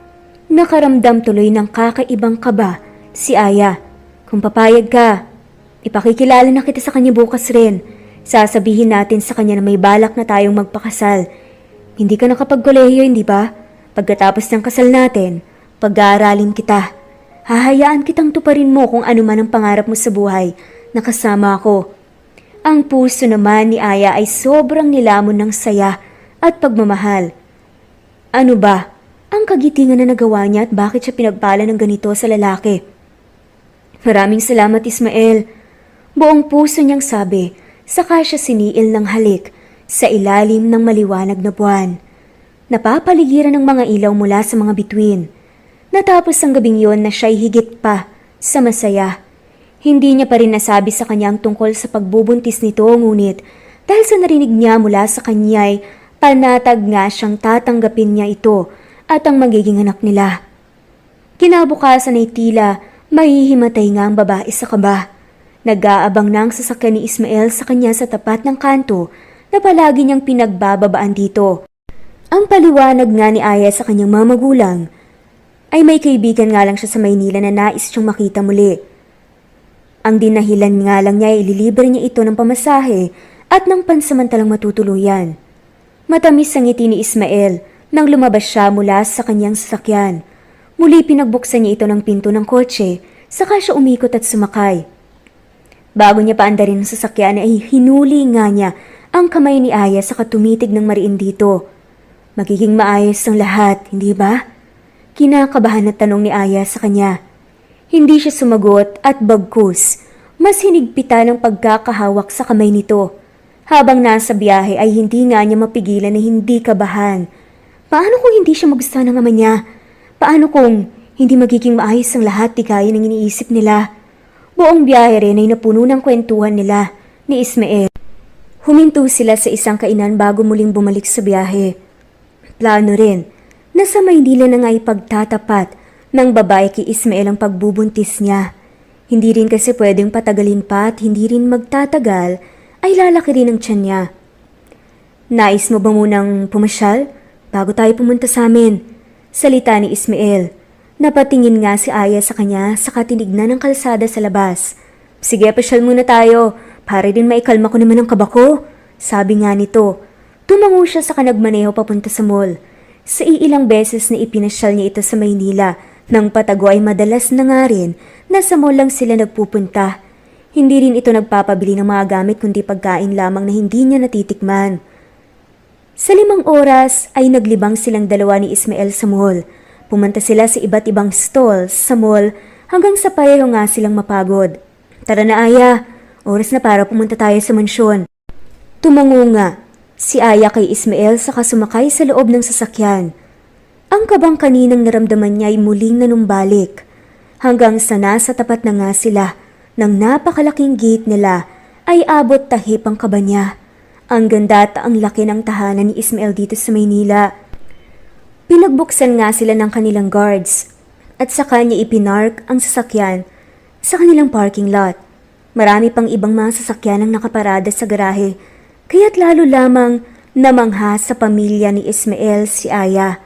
Nakaramdam tuloy ng kakaibang kaba si Aya. Kung papayag ka, ipakikilala na kita sa kanya bukas rin. Sasabihin natin sa kanya na may balak na tayong magpakasal. Hindi ka nakapagkolehiyo, hindi ba? Pagkatapos ng kasal natin, pag-aaralin kita. Hahayaan kitang tuparin mo kung ano man ang pangarap mo sa buhay na kasama ako. Ang puso naman ni Aya ay sobrang nilamon ng saya at pagmamahal. Ano ba ang kagitingan na nagawa niya at bakit siya pinagpala ng ganito sa lalaki? Maraming salamat Ismael. Buong puso niyang sabi, saka siya siniil ng halik sa ilalim ng maliwanag na buwan. Napapaligiran ng mga ilaw mula sa mga bituin. Natapos ang gabing yon na siya'y higit pa sa masaya. Hindi niya pa rin nasabi sa kanya ang tungkol sa pagbubuntis nito, ngunit dahil sa narinig niya mula sa kanya'y panatag nga siyang tatanggapin niya ito at ang magiging anak nila. Kinabukasan ay tila mahihimatay nga ang babae sa kaba. Nag-aabang na ang sasakyan ni Ismael sa kanya sa tapat ng kanto na palagi niyang pinagbababaan dito. Ang paliwanag nga ni Aya sa kanyang mga magulang ay may kaibigan nga lang siya sa Maynila na nais siyang makita muli. Ang dinahilan nga lang niya ay ililibre niya ito ng pamasahe at ng pansamantalang matutuluyan. Matamis ang ngiti ni Ismael nang lumabas siya mula sa kanyang sasakyan. Muli pinagbuksan niya ito ng pinto ng kotse, saka siya umikot at sumakay. Bago niya paandarin ang sasakyan ay hinuli nga niya ang kamay ni Aya sa katumitig ng mariin dito. Magiging maayos ang lahat, hindi ba? Kinakabahan na tanong ni Aya sa kanya. Hindi siya sumagot at bagkus, mas hinigpita ng pagkakahawak sa kamay nito. Habang nasa biyahe ay hindi nga niya mapigilan na hindi kabahan. Paano kung hindi siya magustuhan ng ama niya? Paano kung hindi magiging maayos ang lahat di gaya ng iniisip nila? Buong biyahe rin ay napuno ng kwentuhan nila ni Ismael. Huminto sila sa isang kainan bago muling bumalik sa biyahe. Plano rin na sa Maynila na nga ipagtatapat ng babae kay Ismael ang pagbubuntis niya. Hindi rin kasi pwedeng patagalin pa at hindi rin magtatagal ay lalaki rin ang tiyan niya. Nais mo ba munang pumasyal bago tayo pumunta sa amin? Salita ni Ismael. Napatingin nga si Aya sa kanya sa katinignan ng kalsada sa labas. Sige, pasyal muna tayo. Para din maikalma ko naman ang kaba ko. Sabi nga nito. Tumango siya sa kanagmaneho papunta sa mall. Sa iilang beses na ipinasyal niya ito sa Maynila, nang patago ay madalas na nga rin na sa mall lang sila nagpupunta. Hindi rin ito nagpapabili ng mga gamit kundi pagkain lamang na hindi niya natitikman. Sa 5 oras ay naglibang silang dalawa ni Ismael sa mall. Pumunta sila sa iba't ibang stalls sa mall hanggang sa pareho nga silang mapagod. Tara na Aya, oras na para pumunta tayo sa mansyon. Tumango nga si Aya kay Ismael saka sumakay sa loob ng sasakyan. Ang kabang kaninang naramdaman niya ay muling nanumbalik. Hanggang sa nasa tapat na nga sila ng napakalaking gate nila ay abot tahip ang kaba niya. Ang ganda at ang laki ng tahanan ni Ismael dito sa Maynila. Pinagbuksan nga sila ng kanilang guards at sa kanya ipinark ang sasakyan sa kanilang parking lot. Marami pang ibang mga sasakyan ang nakaparada sa garahe, kaya't lalo lamang namangha sa pamilya ni Ismael si Aya.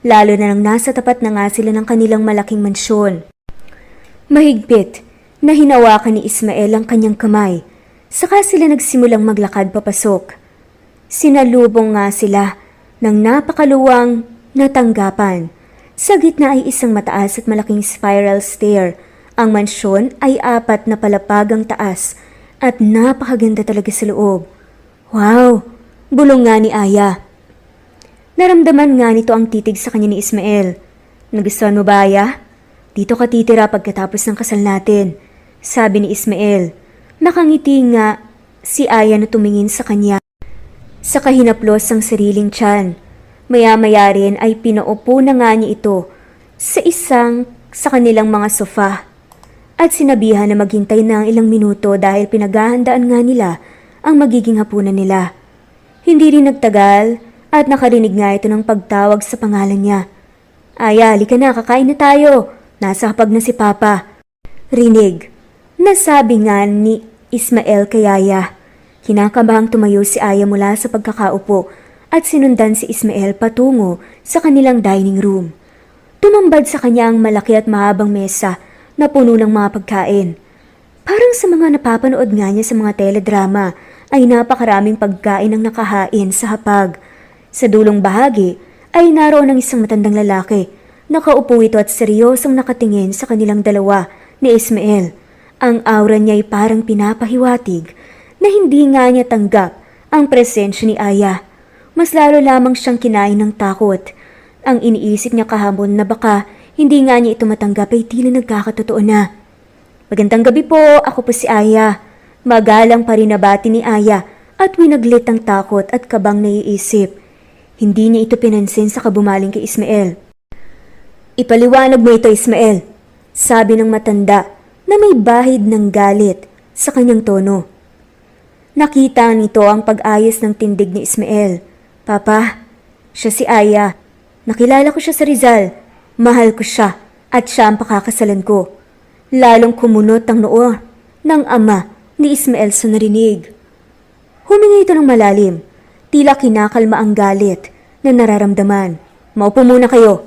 Lalo na nang nasa tapat na nga sila ng kanilang malaking mansyon. Mahigpit na hinawakan ni Ismael ang kanyang kamay, saka sila nagsimulang maglakad papasok. Sinalubong nga sila ng napakaluwang na tanggapan. Sa gitna ay isang mataas at malaking spiral stair. Ang mansyon ay 4 na palapag ang taas at napakaganda talaga sa loob. Wow! Bulong nga ni Aya. Naramdaman nga nito ang titig sa kanya ni Ismael. Nagustuhan mo ba, Aya? Dito ka titira pagkatapos ng kasal natin, sabi ni Ismael. Nakangiti nga si Aya na tumingin sa kanya. Sa kahinaplos ang sariling tiyan. Maya-maya rin ay pinaupo na nga niya ito sa kanilang mga sofa at sinabihan na maghintay na ang ilang minuto dahil pinaghahandaan nga nila ang magiging hapunan nila. Hindi rin nagtagal at nakarinig nga ito ng pagtawag sa pangalan niya. Aya, halika na, kakain na tayo. Nasa hapag na si Papa. Rinig. Nasabi nga ni Ismael kay Aya. Kinakabahang tumayo si Aya mula sa pagkakaupo at sinundan si Ismael patungo sa kanilang dining room. Tumambad sa kanya ang malaki at mahabang mesa na puno ng mga pagkain. Parang sa mga napapanood nga niya sa mga teledrama ay napakaraming pagkain ang nakahain sa hapag. Sa dulong bahagi ay naroon ang isang matandang lalaki. Nakaupo ito at seryosong nakatingin sa kanilang dalawa ni Ismael. Ang aura niya ay parang pinapahiwatig na hindi nga niya tanggap ang presensya ni Aya. Mas lalo lamang siyang kinain ng takot. Ang iniisip niya kahapon na baka hindi nga niya ito matanggap ay tila nagkakatotoo na. Magandang gabi po, ako po si Aya. Magalang pa rin nabati ni Aya at winaglit ang takot at kabang naiisip. Hindi niya ito pinansin sa kabumaling kay Ismael. Ipaliwanag mo ito, Ismael, sabi ng matanda na may bahid ng galit sa kanyang tono. Nakita nito ang pag-ayos ng tindig ni Ismael. Papa, siya si Aya. Nakilala ko siya sa Rizal. Mahal ko siya at siya ang pakakasalan ko. Lalong kumunot ang noo ng ama ni Ismael sa narinig. Humingi ito ng malalim. Tila kinakalma ang galit na nararamdaman. Maupo muna kayo.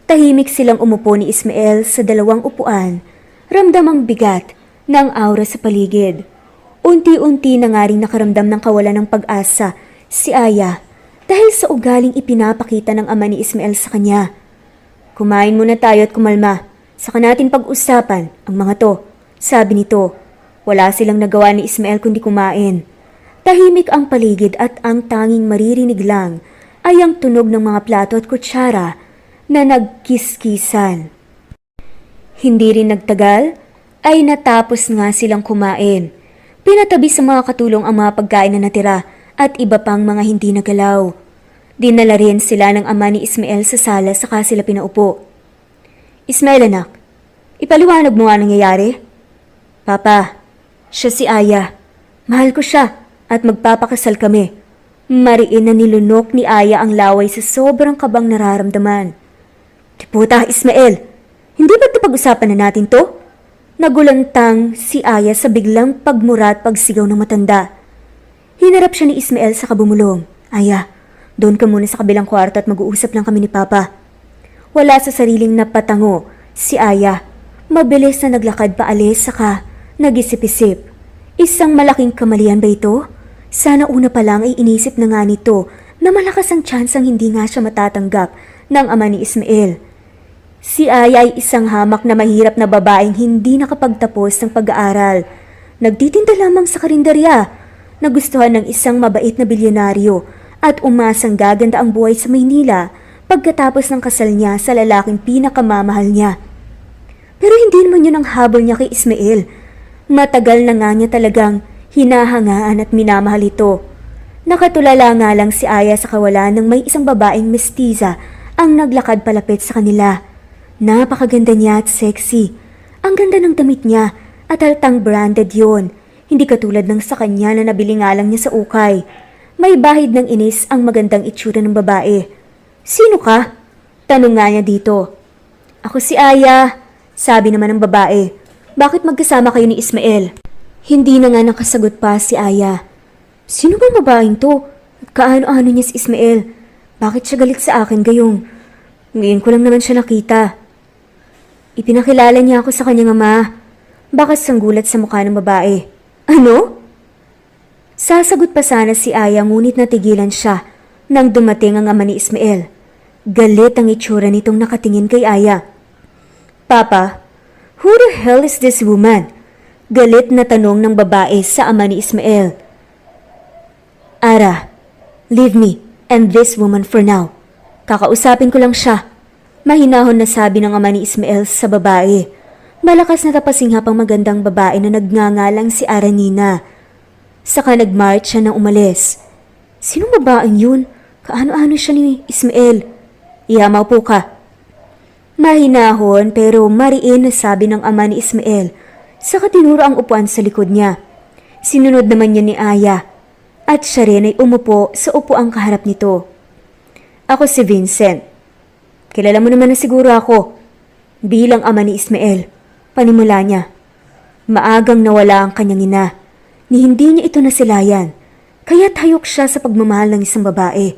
Tahimik silang umupo ni Ismael sa dalawang upuan. Ramdamang bigat ng aura sa paligid. Unti-unti na nga rin nakaramdam ng kawalan ng pag-asa si Aya dahil sa ugaling ipinapakita ng ama ni Ismael sa kanya. Kumain muna tayo at kumalma. Saka natin pag-usapan ang mga to, sabi nito. Wala silang nagawa ni Ismael kundi kumain. Tahimik ang paligid at ang tanging maririnig lang ay ang tunog ng mga plato at kutsara na nagkiskisan. Hindi rin nagtagal ay natapos nga silang kumain. Pinatabi sa mga katulong ang mga pagkain na natira at iba pang mga hindi nagalaw. Dinala rin sila ng ama ni Ismael sa sala saka sila pinaupo. Ismael anak, ipaliwanag mo nga nangyayari? Papa, siya si Aya. Mahal ko siya at magpapakasal kami. Mariin na nilunok ni Aya ang laway sa sobrang kabang nararamdaman. Tiputa, Ismael, hindi ba't napag-usapan na natin to? Nagulantang si Aya sa biglang pagmura at pagsigaw ng matanda. Hinarap siya ni Ismael sa kabumulong. Aya, doon ka muna sa kabilang kwarto at mag-uusap lang kami ni Papa. Wala sa sariling napatango si Aya. Mabilis na naglakad paalis saka nag-isip-isip. Isang malaking kamalian ba ito? Sana una pa lang ay inisip na nga nito na malakas ang tsansang hindi nga siya matatanggap ng ama ni Ismael. Si Aya ay isang hamak na mahirap na babaeng hindi nakapagtapos ng pag-aaral. Nagtitinda lamang sa karinderya. Nagustuhan ng isang mabait na bilyonaryo at umasang gaganda ang buhay sa Maynila pagkatapos ng kasal niya sa lalaking pinakamamahal niya. Pero hindi naman yun ang habol niya kay Ismael. Matagal na nga niya talagang hinahangaan at minamahal ito. Nakatulala nga lang si Aya sa kawalan ng may isang babaeng mestiza ang naglakad palapit sa kanila. Napakaganda niya at sexy. Ang ganda ng damit niya at haltang branded yon. Hindi katulad ng sa kanya na nabili nga lang niya sa ukay. May bahid ng inis ang magandang itsura ng babae. Sino ka? Tanong nga niya dito. Ako si Aya, sabi naman ng babae. Bakit magkasama kayo ni Ismael? Hindi na nga nakasagot pa si Aya. Sino bang babaeng to? At kaano-ano niya si Ismael? Bakit siya galit sa akin gayong? Ngayon ko lang naman siya nakita. Ipinakilala niya ako sa kanyang ama. Bakas ang gulat sa mukha ng babae. Ano? Sasagot pa sana si Aya ngunit natigilan siya nang dumating ang ama ni Ismael. Galit ang itsura nitong nakatingin kay Aya. Papa, who the hell is this woman? Galit na tanong ng babae sa ama ni Ismael. Ara, leave me and this woman for now. Kakausapin ko lang siya. Mahinahon na sabi ng ama ni Ismael sa babae. Malakas na tapasinghap ang magandang babae na nagngangalang si Aranina. Saka nagmarch siya nang umalis. Sinong babaeng yun? Kaano-ano siya ni Ismael? Ihamaw po ka. Mahinahon pero mariin na sabi ng ama ni Ismael. Saka tinuro ang upuan sa likod niya. Sinunod naman niya ni Aya. At siya rin ay umupo sa upuang kaharap nito. Ako si Vincent. Kilala mo naman na siguro ako. Bilang ama ni Ismael, panimula niya. Maagang nawala ang kanyang ina. Ni hindi niya ito nasilayan. Kaya hayok siya sa pagmamahal ng isang babae.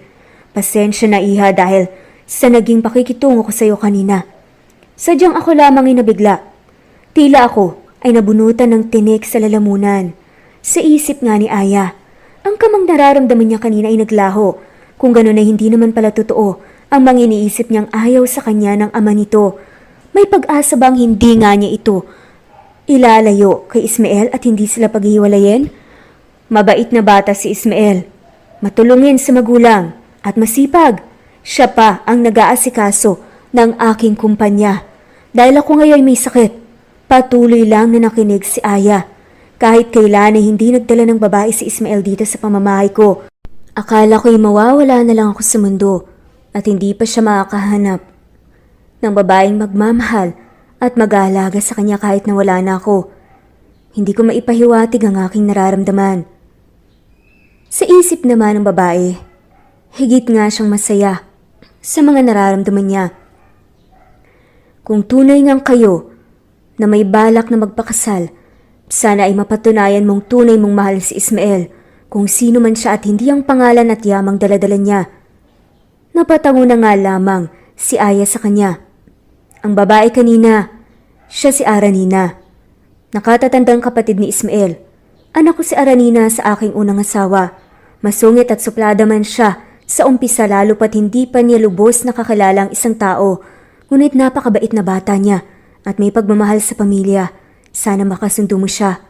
Pasensya na iha dahil sa naging pakikitungo ko sa iyo kanina. Sadyang ako lamang ay nabigla. Tila ako ay nabunutan ng tinik sa lalamunan. Sa isip nga ni Aya, ang kamang nararamdaman niya kanina ay naglaho. Kung gano'n ay hindi naman pala totoo ang mga iniisip niyang ayaw sa kanya ng ama nito. May pag-asa bang hindi nga niya ito ilalayo kay Ismael at hindi sila paghiwalayin? Mabait na bata si Ismael. Matulungin sa magulang at masipag. Siya pa ang nag-aasikaso ng aking kumpanya. Dahil ako ngayon may sakit, patuloy lang na nakinig si Aya. Kahit kailan ay hindi nagdala ng babae si Ismael dito sa pamamahay ko. Akala ko'y mawawala na lang ako sa mundo at hindi pa siya makakahanap ng babaeng magmamahal at mag-aalaga sa kanya kahit nawala na ako. Hindi ko maipahiwatig ang aking nararamdaman. Sa isip naman ng babae, higit nga siyang masaya sa mga nararamdaman niya. Kung tunay ngang kayo na may balak na magpakasal, sana ay mapatunayan mong tunay mong mahal si Ismael kung sino man siya at hindi ang pangalan at yamang daladala niya. Napatango na nga lamang si Aya sa kanya. Ang babae kanina, siya si Aranina. Nakatatandang kapatid ni Ismael. Anak ko si Aranina sa aking unang asawa. Masungit at suplada man siya sa umpisa lalo pat hindi pa niya lubos nakakilala ang isang tao. Ngunit napakabait na bata niya at may pagmamahal sa pamilya. Sana makasundo mo siya.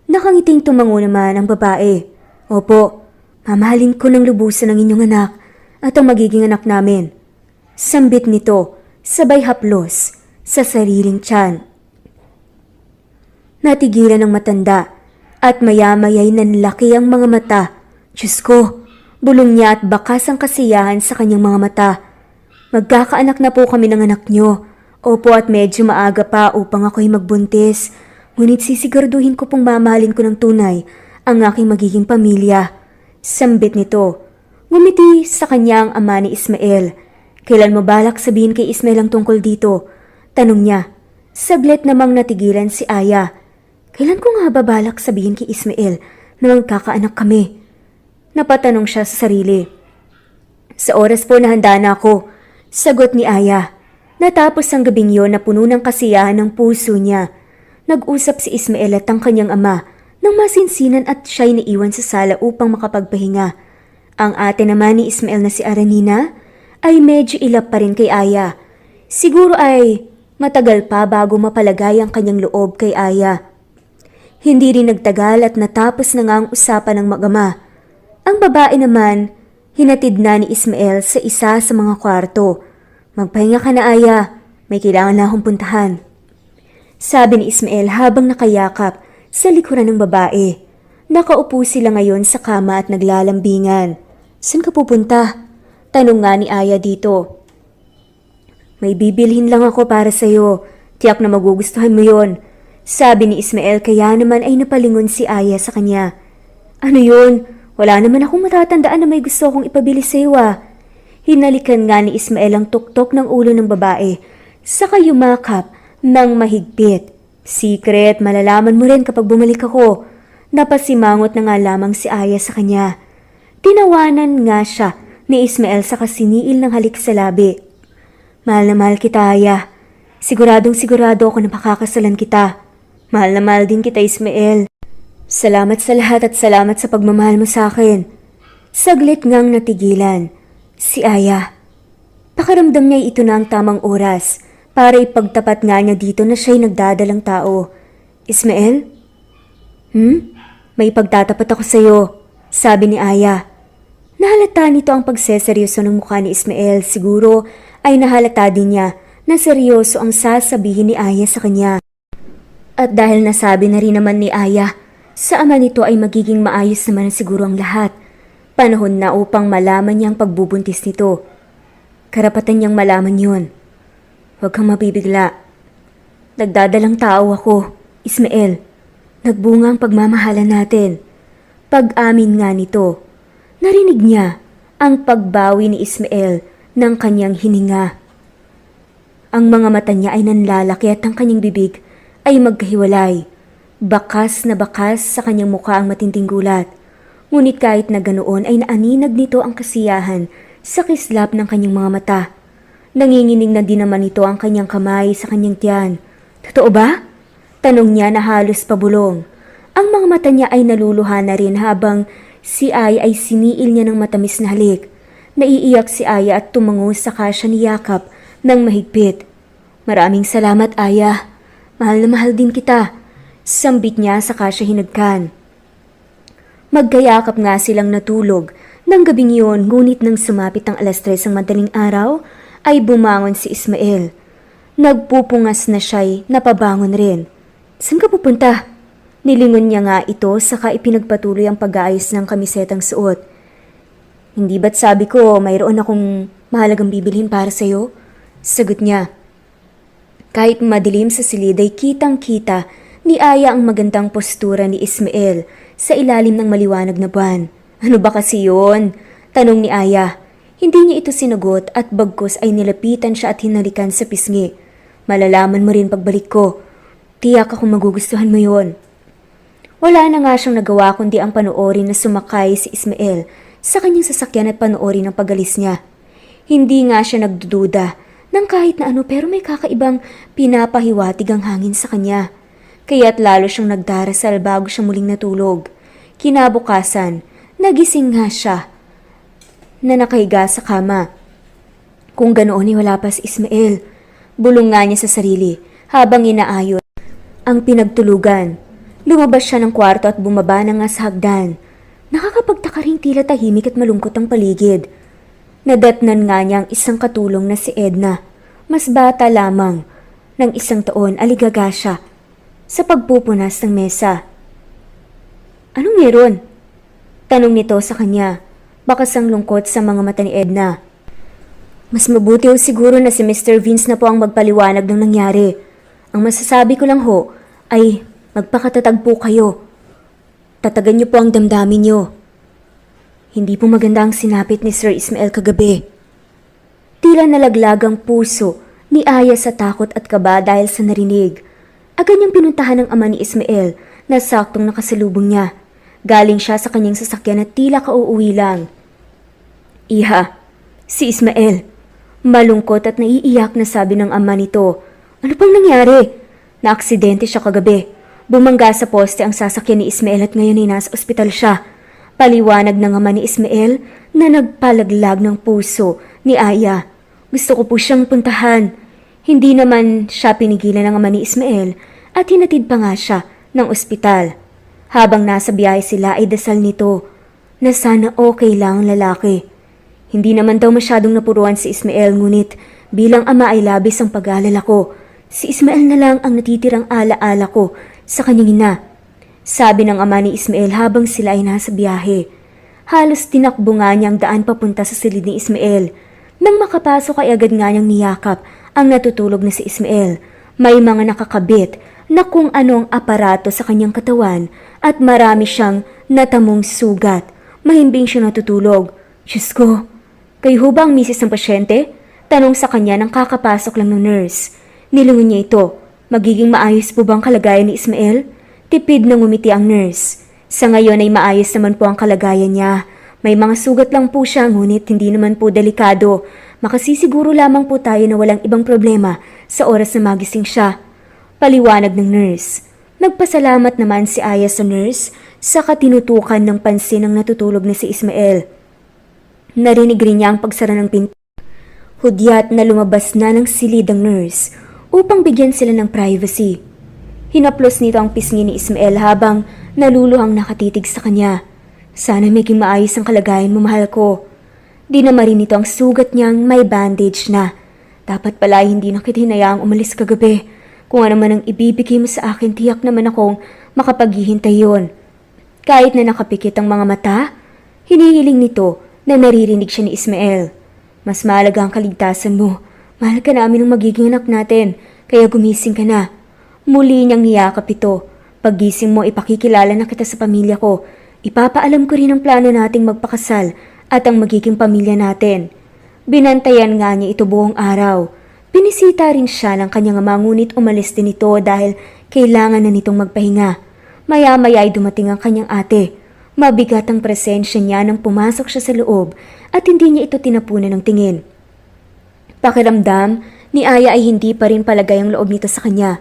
Nakangiting tumango naman ang babae. Opo, mamahalin ko ng lubusan ang inyong anak at ang magiging anak namin. Sambit nito, sabay haplos sa sariling tiyan. Natigilan ng matanda at maya-maya'y nanlaki ang mga mata. Diyos ko, bulong niya at bakas ang kasiyahan sa kanyang mga mata. Magkakaanak na po kami ng anak niyo. Opo at medyo maaga pa upang ako'y magbuntis. Ngunit sisiguraduhin ko pong mamahalin ko ng tunay ang aking magiging pamilya. Sambit nito. Ngumiti sa kanya ang ama ni Ismael. Kailan mo balak sabihin kay Ismael ang tungkol dito? Tanong niya. Saglit namang natigilan si Aya. Kailan ko nga ba balak sabihin kay Ismael na magkakaanak kami? Napatanong siya sa sarili. Sa oras po na handa na ako, sagot ni Aya. Natapos ang gabing yon na puno ng kasiyahan ng puso niya. Nag-usap si Ismael at ang kanyang ama nang masinsinan at siya'y naiwan sa sala upang makapagpahinga. Ang ate naman ni Ismael na si Aranina ay medyo ilap pa rin kay Aya. Siguro ay matagal pa bago mapalagay ang kanyang loob kay Aya. Hindi rin nagtagal at natapos na nga ang usapan ng mag-ama. Ang babae naman, hinatid na ni Ismael sa isa sa mga kwarto. Magpahinga ka na Aya, may kailangan na akong puntahan. Sabi ni Ismael habang nakayakap sa likuran ng babae. Nakaupo sila ngayon sa kama at naglalambingan. Saan ka pupunta? Tanong nga ni Aya dito. May bibilhin lang ako para sa'yo. Tiyak na magugustuhan mo yon. Sabi ni Ismael kaya naman ay napalingon si Aya sa kanya. Ano yun? Wala naman akong matatandaan na may gusto akong ipabili sa iyo ah. Hinalikan nga ni Ismael ang tuktok ng ulo ng babae, saka yumakap ng mahigpit. Secret, malalaman mo rin kapag bumalik ako. Napasimangot na nga lamang si Aya sa kanya. Tinawanan nga siya ni Ismael sa kasiniil ng halik sa labi. Mahal na mahal kita, Aya. Siguradong sigurado ako na makakasalan kita. Mahal na mahal din kita, Ismael. Salamat sa lahat at salamat sa pagmamahal mo sa akin. Saglit ngang natigilan si Aya. Pakaramdam niya ito na ang tamang oras para ipagtapat nga niya dito na siya'y nagdadalang tao. Ismael? May pagtatapat ako sa iyo, sabi ni Aya. Nahalata nito ang pagseseryoso ng mukha ni Ismael. Siguro ay nahalata din niya na seryoso ang sasabihin ni Aya sa kanya. At dahil nasabi na rin naman ni Aya, sa ama nito ay magiging maayos naman siguro ang lahat. Panahon na upang malaman niya ang pagbubuntis nito. Karapatan niyang malaman yun. Huwag kang mabibigla. Nagdadalang tao ako, Ismael. Nagbunga ang pagmamahalan natin. Pag-amin nga nito, narinig niya ang pagbawi ni Ismael ng kanyang hininga. Ang mga mata niya ay nanlalaki at ang kanyang bibig ay magkahiwalay. Bakas na bakas sa kanyang mukha ang matinding gulat. Ngunit kahit na ganoon ay naaninag nito ang kasiyahan sa kislap ng kanyang mga mata. Nanginginig na din naman ito ang kanyang kamay sa kanyang tiyan. Totoo ba? Tanong niya na halos pabulong. Ang mga mata niya ay naluluha na rin habang si Aya ay siniil niya ng matamis na halik. Naiiyak si Aya at tumango sa kasya ni Yakap ng mahigpit. Maraming salamat, Aya. Mahal na mahal din kita. Sambit niya sa kasya hinagkan. Magkayakap nga silang natulog ng gabing iyon, ngunit nang sumapit ang 3:00 ng madaling araw, ay bumangon si Ismael. Nagpupungas na siya'y napabangon rin. Saan ka pupunta? Nilingon niya nga ito saka ipinagpatuloy ang pag-aayos ng kamisetang suot. Hindi ba't sabi ko mayroon akong mahalagang bibilhin para sa'yo? Sagot niya. Kahit madilim sa silid ay kitang-kita ni Aya ang magandang postura ni Ismael sa ilalim ng maliwanag na buwan. Ano ba kasi yun? Tanong ni Aya. Hindi niya ito sinagot at bagkus ay nilapitan siya at hinalikan sa pisngi. Malalaman mo rin pagbalik ko. Tiyak akong magugustuhan mo yon. Wala na nga siyang nagawa kundi ang panoorin na sumakay si Ismael sa kanyang sasakyan at panoorin ang pagalis niya. Hindi nga siya nagdududa ng kahit na ano pero may kakaibang pinapahiwatig ang hangin sa kanya. Kaya't lalo siyang nagdarasal bago siya muling natulog. Kinabukasan, nagising nga siya na nakahiga sa kama. Kung ganoon ay wala pa si Ismael. Bulong nga niya sa sarili habang inaayos ang pinagtulugan. Lumabas siya ng kwarto at bumaba na nga sa hagdan. Nakakapagtaka ring tila tahimik at malungkot ang paligid. Nadatnan nga niya ang isang katulong na si Edna. Mas bata lamang, ng 1 taon, aligaga siya sa pagpupunas ng mesa. Anong meron? Tanong nito sa kanya. Bakas ang lungkot sa mga mata ni Edna. Mas mabuti ho siguro na si Mr. Vince na po ang magpaliwanag ng nangyari. Ang masasabi ko lang ho ay magpakatatag po kayo. Tatagan niyo po ang damdamin niyo. Hindi po maganda ang sinapit ni Sir Ismael kagabi. Tila nalaglag ang puso ni Aya sa takot at kaba dahil sa narinig. Agad niyang pinuntahan ng ama ni Ismael na saktong nakasalubong niya. Galing siya sa kanyang sasakyan at tila kauuwi lang. Iha, si Ismael. Malungkot at naiiyak na sabi ng ama nito. Ano pang nangyari? Naaksidente siya kagabi. Bumangga sa poste ang sasakyan ni Ismael at ngayon ay nasa ospital siya. Paliwanag ng ama ni Ismael na nagpalaglag ng puso ni Aya. Gusto ko po siyang puntahan. Hindi naman siya pinigilan ng ama ni Ismael at hinatid pa nga siya ng ospital. Habang nasa biyahe sila ay dasal nito na sana okay lang ang lalaki. Hindi naman daw masyadong napuruan si Ismael ngunit bilang ama ay labis ang pag-aalala ko. Si Ismael na lang ang natitirang alaala ko sa kanyang ina. Sabi ng ama ni Ismael habang sila ay nasa biyahe. Halos tinakbo nga niya ang daan papunta sa silid ni Ismael. Nang makapasok ay agad nga niyang niyakap ang natutulog na si Ismael. May mga nakakabit na kung anong aparato sa kanyang katawan at marami siyang natamong sugat. Mahimbing siya natutulog. Diyos ko, kayo ho ba ang misis ng pasyente? Tanong sa kanya nang kakapasok lang ng nurse. Nilingon niya ito. Magiging maayos po bang kalagayan ni Ismael? Tipid na ngumiti ang nurse. Sa ngayon ay maayos naman po ang kalagayan niya. May mga sugat lang po siya, ngunit hindi naman po delikado. Makasisiguro lamang po tayo na walang ibang problema sa oras na magising siya. Paliwanag ng nurse. Nagpasalamat naman si Aya sa nurse sa katinutukan ng pansin ng natutulog na si Ismael. Narinig rin niya ang pagsara ng pinto. Hudyat na lumabas na ng silid ang nurse upang bigyan sila ng privacy. Hinaplos nito ang pisngi ni Ismael habang naluluhang nakatitig sa kanya. Sana maging maayos ang kalagayan mo, mahal ko. Di na marin nito ang sugat niyang may bandage na. Dapat pala hindi na kita hinayaang umalis kagabi. Kung ano man ang ibibigay mo sa akin, tiyak naman akong makapaghihintay yon. Kahit na nakapikit ang mga mata, hinihiling nito na naririnig siya ni Ismael. Mas mahalaga ang kaligtasan mo. Mahal ka namin ng magiging anak natin, kaya gumising ka na. Muli niyang niyakap ito. Paggising mo, ipakikilala na kita sa pamilya ko. Ipapaalam ko rin ang plano nating magpakasal at ang magiging pamilya natin. Binantayan nga niya ito buong araw. Pinisita rin siya ng kanyang ama, ngunit umalis din ito dahil kailangan na nitong magpahinga. Maya-maya ay dumating ang kanyang ate. Mabigat ang presensya niya nang pumasok siya sa loob at hindi niya ito tinapunan ng tingin. Pakiramdam ni Aya ay hindi pa rin palagay ang loob nito sa kanya.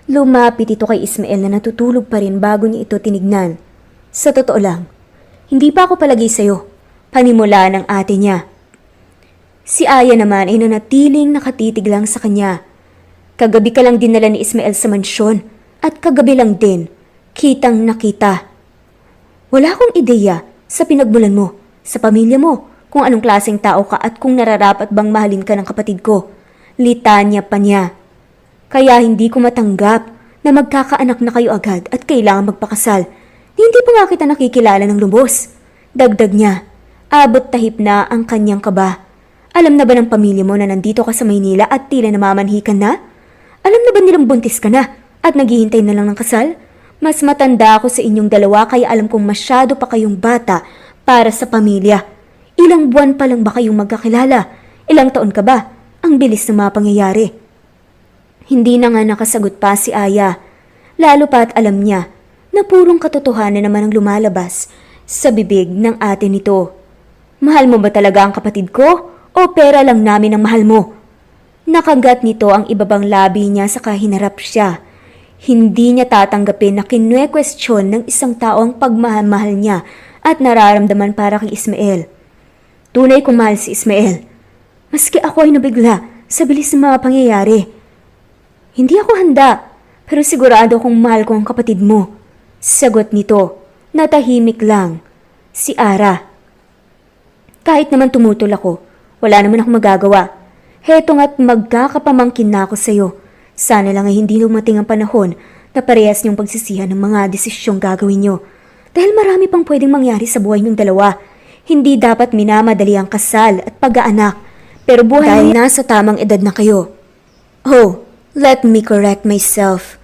Lumapit ito kay Ismael na natutulog pa rin bago niya ito tinignan. Sa totoo lang, hindi pa ako palagi sa'yo. Panimula ng ate niya. Si Aya naman ay nanatiling nakatitig lang sa kanya. Kagabi ka lang dinala ni Ismael sa mansyon at kagabi lang din, kitang nakita. Wala akong ideya sa pinagmulan mo, sa pamilya mo, kung anong klaseng tao ka at kung nararapat bang mahalin ka ng kapatid ko. Litanya pa niya. Kaya hindi ko matanggap na magkakaanak na kayo agad at kailangan magpakasal. Hindi pa nga kita nakikilala ng lubos. Dagdag niya, abot tahip na ang kanyang kaba. Alam na ba ng pamilya mo na nandito ka sa Maynila at tila namamanhikan na? Alam na ba nilang buntis ka na at naghihintay na lang ng kasal? Mas matanda ako sa inyong dalawa kaya alam kong masyado pa kayong bata para sa pamilya. Ilang buwan pa lang ba kayong magkakilala? Ilang taon ka ba? Ang bilis ng mga pangyayari. Hindi na nga nakasagot pa si Aya. Lalo pa at alam niya na purong katotohanan naman ang lumalabas sa bibig ng ate nito. Mahal mo ba talaga ang kapatid ko o pera lang namin ang mahal mo? Nakagat nito ang ibabang labi niya sa kahinarap siya. Hindi niya tatanggapin na kinwe-question ng isang tao ang pagmamahal niya at nararamdaman para kay Ismael. Tunay kong mahal si Ismael. Maski ako ay nabigla sa bilis ng mga pangyayari. Hindi ako handa, pero sigurado kong mahal ko ang kapatid mo. Sagot nito, natahimik lang. Si Ara. Kahit naman tumutol ako, wala naman akong magagawa. Heto nga't magkakapamangkin na ako sa'yo. Sana lang ay hindi lumating ang panahon na parehas niyong pagsisihan ng mga desisyong gagawin niyo. Dahil marami pang pwedeng mangyari sa buhay niyong dalawa. Hindi dapat minamadali ang kasal at pag-aanak. Pero buhay dahil nasa tamang edad na kayo. Oh, let me correct myself.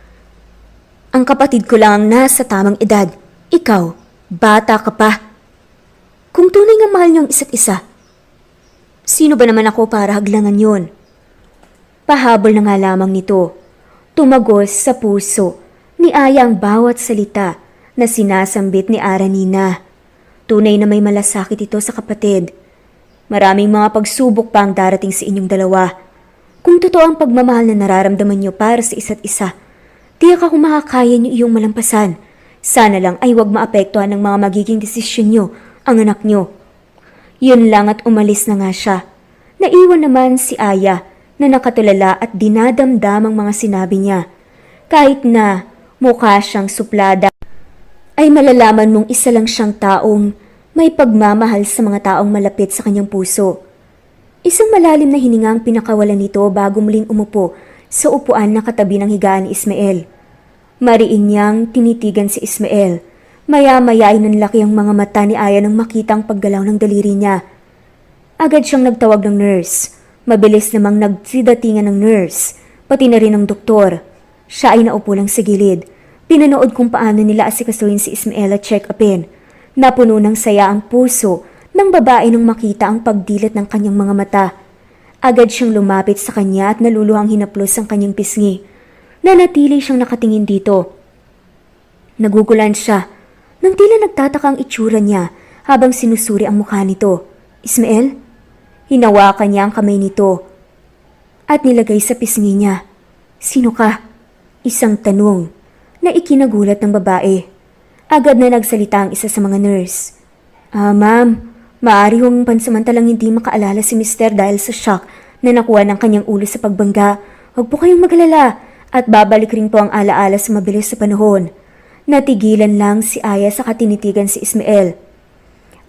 Ang kapatid ko lang ang nasa tamang edad. Ikaw, bata ka pa. Kung tunay nga mahal niyong isa't isa, sino ba naman ako para haglangan yon? Pahabol na nga lamang nito. Tumagos sa puso ni Aya ang bawat salita na sinasambit ni Aranina. Tunay na may malasakit ito sa kapatid. Maraming mga pagsubok pa ang darating sa inyong dalawa. Kung totoo ang pagmamahal na nararamdaman niyo para sa isa't isa, tiyak ako makakaya niyo iyong malampasan. Sana lang ay huwag maapektuhan ng mga magiging desisyon niyo ang anak niyo. Yun lang at umalis na nga siya. Naiwan naman si Aya na nakatulala at dinadamdam ang mga sinabi niya. Kahit na mukha siyang suplada, ay malalaman mong isa lang siyang taong may pagmamahal sa mga taong malapit sa kanyang puso. Isang malalim na hininga ang pinakawalan nito bago muling umupo sa upuan na katabi ng higaan ni Ismael. Mariin niyang tinitigan si Ismael. Maya-maya ay nanlaki ang mga mata ni Aya nang makita ang paggalaw ng daliri niya. Agad siyang nagtawag ng nurse. Mabilis namang nagsidatingan ng nurse, pati na rin ng doktor. Siya ay naupo lang sa gilid. Pinanood kung paano nila asikasuhin si Ismael at check-upin. Napuno ng saya ang puso ng babae nang makita ang pagdilat ng kanyang mga mata. Agad siyang lumapit sa kanya at naluluhang hinaplos ang kanyang pisngi. Nanatili siyang nakatingin dito. Nagugulan siya nang tila nagtataka ang itsura niya habang sinusuri ang mukha nito. Ismael? Hinawakan niya ang kamay nito at nilagay sa pisngi niya. Sino ka? Isang tanong na ikinagulat ng babae. Agad na nagsalita ang isa sa mga nurse. Ma'am, maaari hong pansamantalang hindi makaalala si Mister dahil sa shock na nakuha ng kanyang ulo sa pagbangga. Huwag po kayong magalala at babalik rin po ang alaala sa mabilis sa panahon. Natigilan lang si Aya sa katinitigan si Ismael.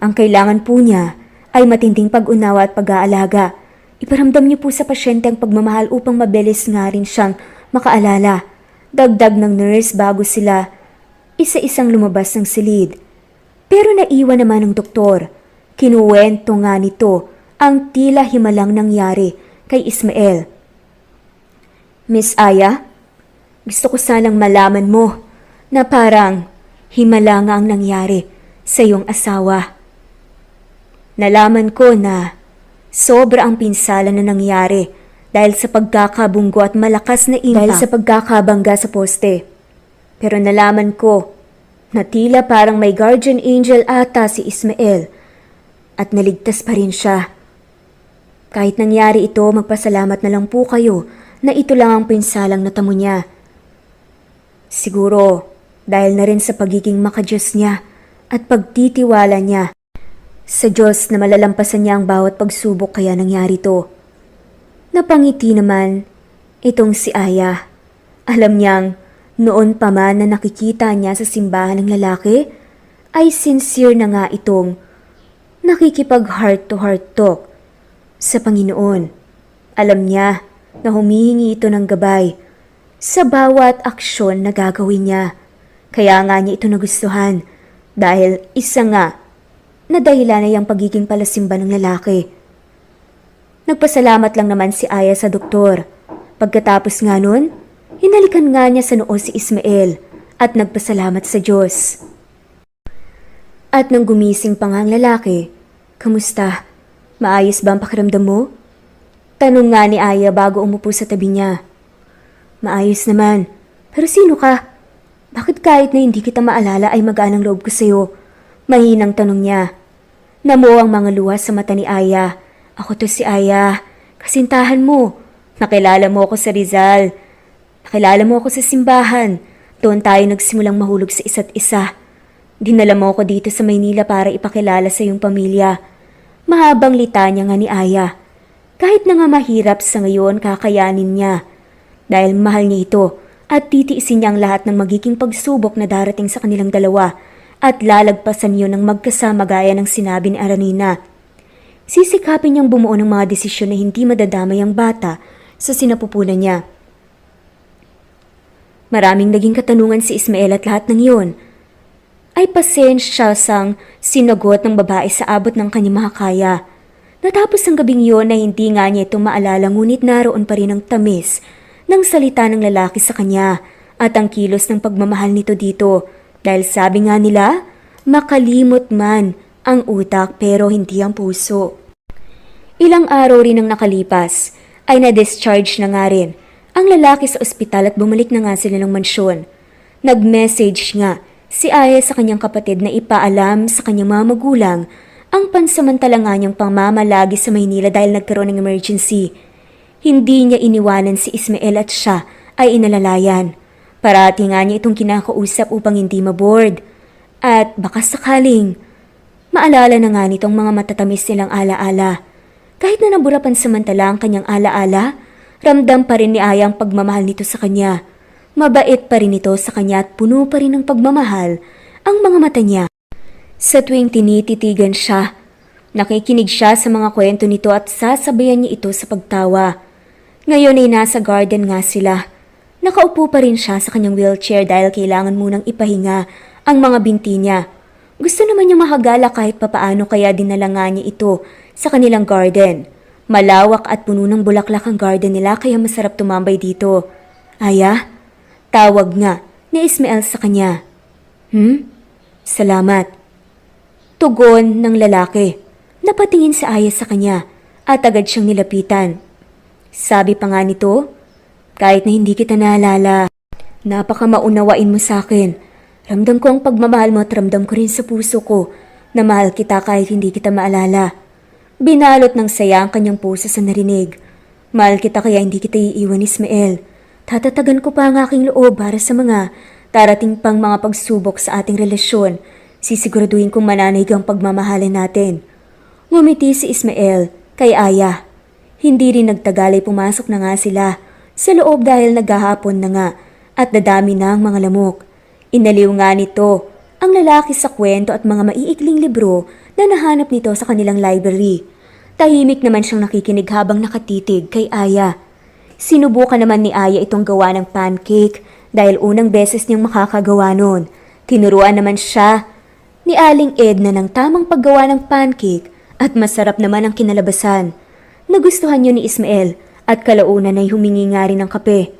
Ang kailangan po niya ay matinding pag-unawa at pag-aalaga. Iparamdam niyo po sa pasyente ang pagmamahal upang mabilis nga rin siyang makaalala. Dagdag ng nurse bago sila isa-isang lumabas ng silid. Pero naiwan naman ng doktor. Kinuwento nga nito ang tila himalang nangyari kay Ismael. Miss Aya, gusto ko sanang malaman mo na parang himala nga ang nangyari sa iyong asawa. Nalaman ko na sobra ang pinsala na nangyari dahil sa pagkakabunggo at malakas na impact dahil sa pagkakabangga sa poste. Pero nalaman ko na tila parang may guardian angel ata si Ismael at naligtas pa rin siya. Kahit nangyari ito, magpasalamat na lang po kayo na ito lang ang pinsalang natamo niya. Siguro dahil na rin sa pagiging makadiyos niya at pagtitiwala niya sa Diyos na malalampasan niya ang bawat pagsubok kaya nangyari to. Napangiti naman itong si Aya. Alam niyang noon pa man na nakikita niya sa simbahan ng lalaki, ay sincere na nga itong nakikipag heart-to-heart talk sa Panginoon. Alam niya na humihingi ito ng gabay sa bawat aksyon na gagawin niya. Kaya nga niya ito nagustuhan dahil isa nga na dahilan ay ang pagiging palasimba ng lalaki. Nagpasalamat lang naman si Aya sa doktor. Pagkatapos nga nun, hinalikan nga niya sa noo si Ismael at nagpasalamat sa Diyos. At nang gumising pa nga ang lalaki, kamusta? Maayos ba ang pakiramdam mo? Tanong nga ni Aya bago umupo sa tabi niya. Maayos naman. Pero sino ka? Bakit kahit na hindi kita maalala ay magaan ang loob ko sa'yo? Mahinang tanong niya. Namuo ang mga luha sa mata ni Aya. Ako to si Aya. Kasintahan mo. Nakilala mo ako sa Rizal. Nakilala mo ako sa simbahan. Doon tayo nagsimulang mahulog sa isa't isa. Dinala mo ako dito sa Maynila para ipakilala sa iyong pamilya. Mahabang litanya nga ni Aya. Kahit na nga mahirap sa ngayon, kakayanin niya. Dahil mahal niya ito at titiisin niya ang lahat ng magiging pagsubok na darating sa kanilang dalawa at lalagpasan yun ng magkasama gaya ng sinabi ni Aranina. Sisikapin niyang bumuo ng mga desisyon na hindi madadamay ang bata sa sinapupunan niya. Maraming naging katanungan si Ismael at lahat ng iyon ay pasensya sang sinagot ng babae sa abot ng kanyang makakaya. Natapos ang gabing iyon na hindi nga niya ito maalala ngunit naroon pa rin ang tamis ng salita ng lalaki sa kanya at ang kilos ng pagmamahal nito dito dahil sabi nga nila, makalimot man ang utak pero hindi ang puso. Ilang araw rin ang nakalipas ay na-discharge na nga rin ang lalaki sa ospital at bumalik na nga sila ng mansyon. Nag-message nga si Aya sa kanyang kapatid na ipaalam sa kanyang mga magulang ang pansamantala nga niyang pamamalagi sa Maynila dahil nagkaroon ng emergency. Hindi niya iniwanan si Ismael at siya ay inalalayan. Parati nga niya itong kinakausap upang hindi maboard. At baka sakaling maalala na nga nitong mga matatamis nilang alaala. Kahit na nabura pansamantala ang kanyang alaala, ramdam pa rin ni Aya ang pagmamahal nito sa kanya. Mabait pa rin ito sa kanya at puno pa rin ng pagmamahal ang mga mata niya. Sa tuwing tinititigan siya, nakikinig siya sa mga kwento nito at sasabayan niya ito sa pagtawa. Ngayon ay nasa garden nga sila. Nakaupo pa rin siya sa kanyang wheelchair dahil kailangan munang ipahinga ang mga binti niya. Gusto naman niya mahagala kahit papaano kaya dinala nga niya ito sa kanilang garden. Malawak at puno ng bulaklak ang garden nila kaya masarap tumambay dito. Aya, Tawag nga ni Ismael sa kanya. Salamat. Tugon ng lalaki. Napatingin si Aya sa kanya at agad siyang nilapitan. Sabi pa nga nito, kahit na hindi kita naalala, napaka maunawain mo sa akin. Ramdam ko ang pagmamahal mo at ramdam ko rin sa puso ko na mahal kita kahit hindi kita maalala. Binalot ng saya ang kanyang puso sa narinig. Mahal kita kaya hindi kita iiwan, Ismael. Tatatagan ko pa ang aking loob para sa mga darating pang mga pagsubok sa ating relasyon. Sisiguraduhin kong mananaig ang pagmamahalan natin. Ngumiti si Ismael kay Aya. Hindi rin nagtagal ay pumasok na nga sila sa loob dahil naghahapon na nga at dadami na ang mga lamok. Inaliw nga nito ang lalaki sa kwento at mga maiikling libro na nahanap nito sa kanilang library. Tahimik naman siyang nakikinig habang nakatitig kay Aya. Sinubukan naman ni Aya itong gawa ng pancake dahil unang beses niyang makakagawa nun. Tinuruan naman siya ni Aling Edna ng tamang paggawa ng pancake at masarap naman ang kinalabasan. Nagustuhan yun ni Ismael at kalaunan ay humingi nga rin ng kape.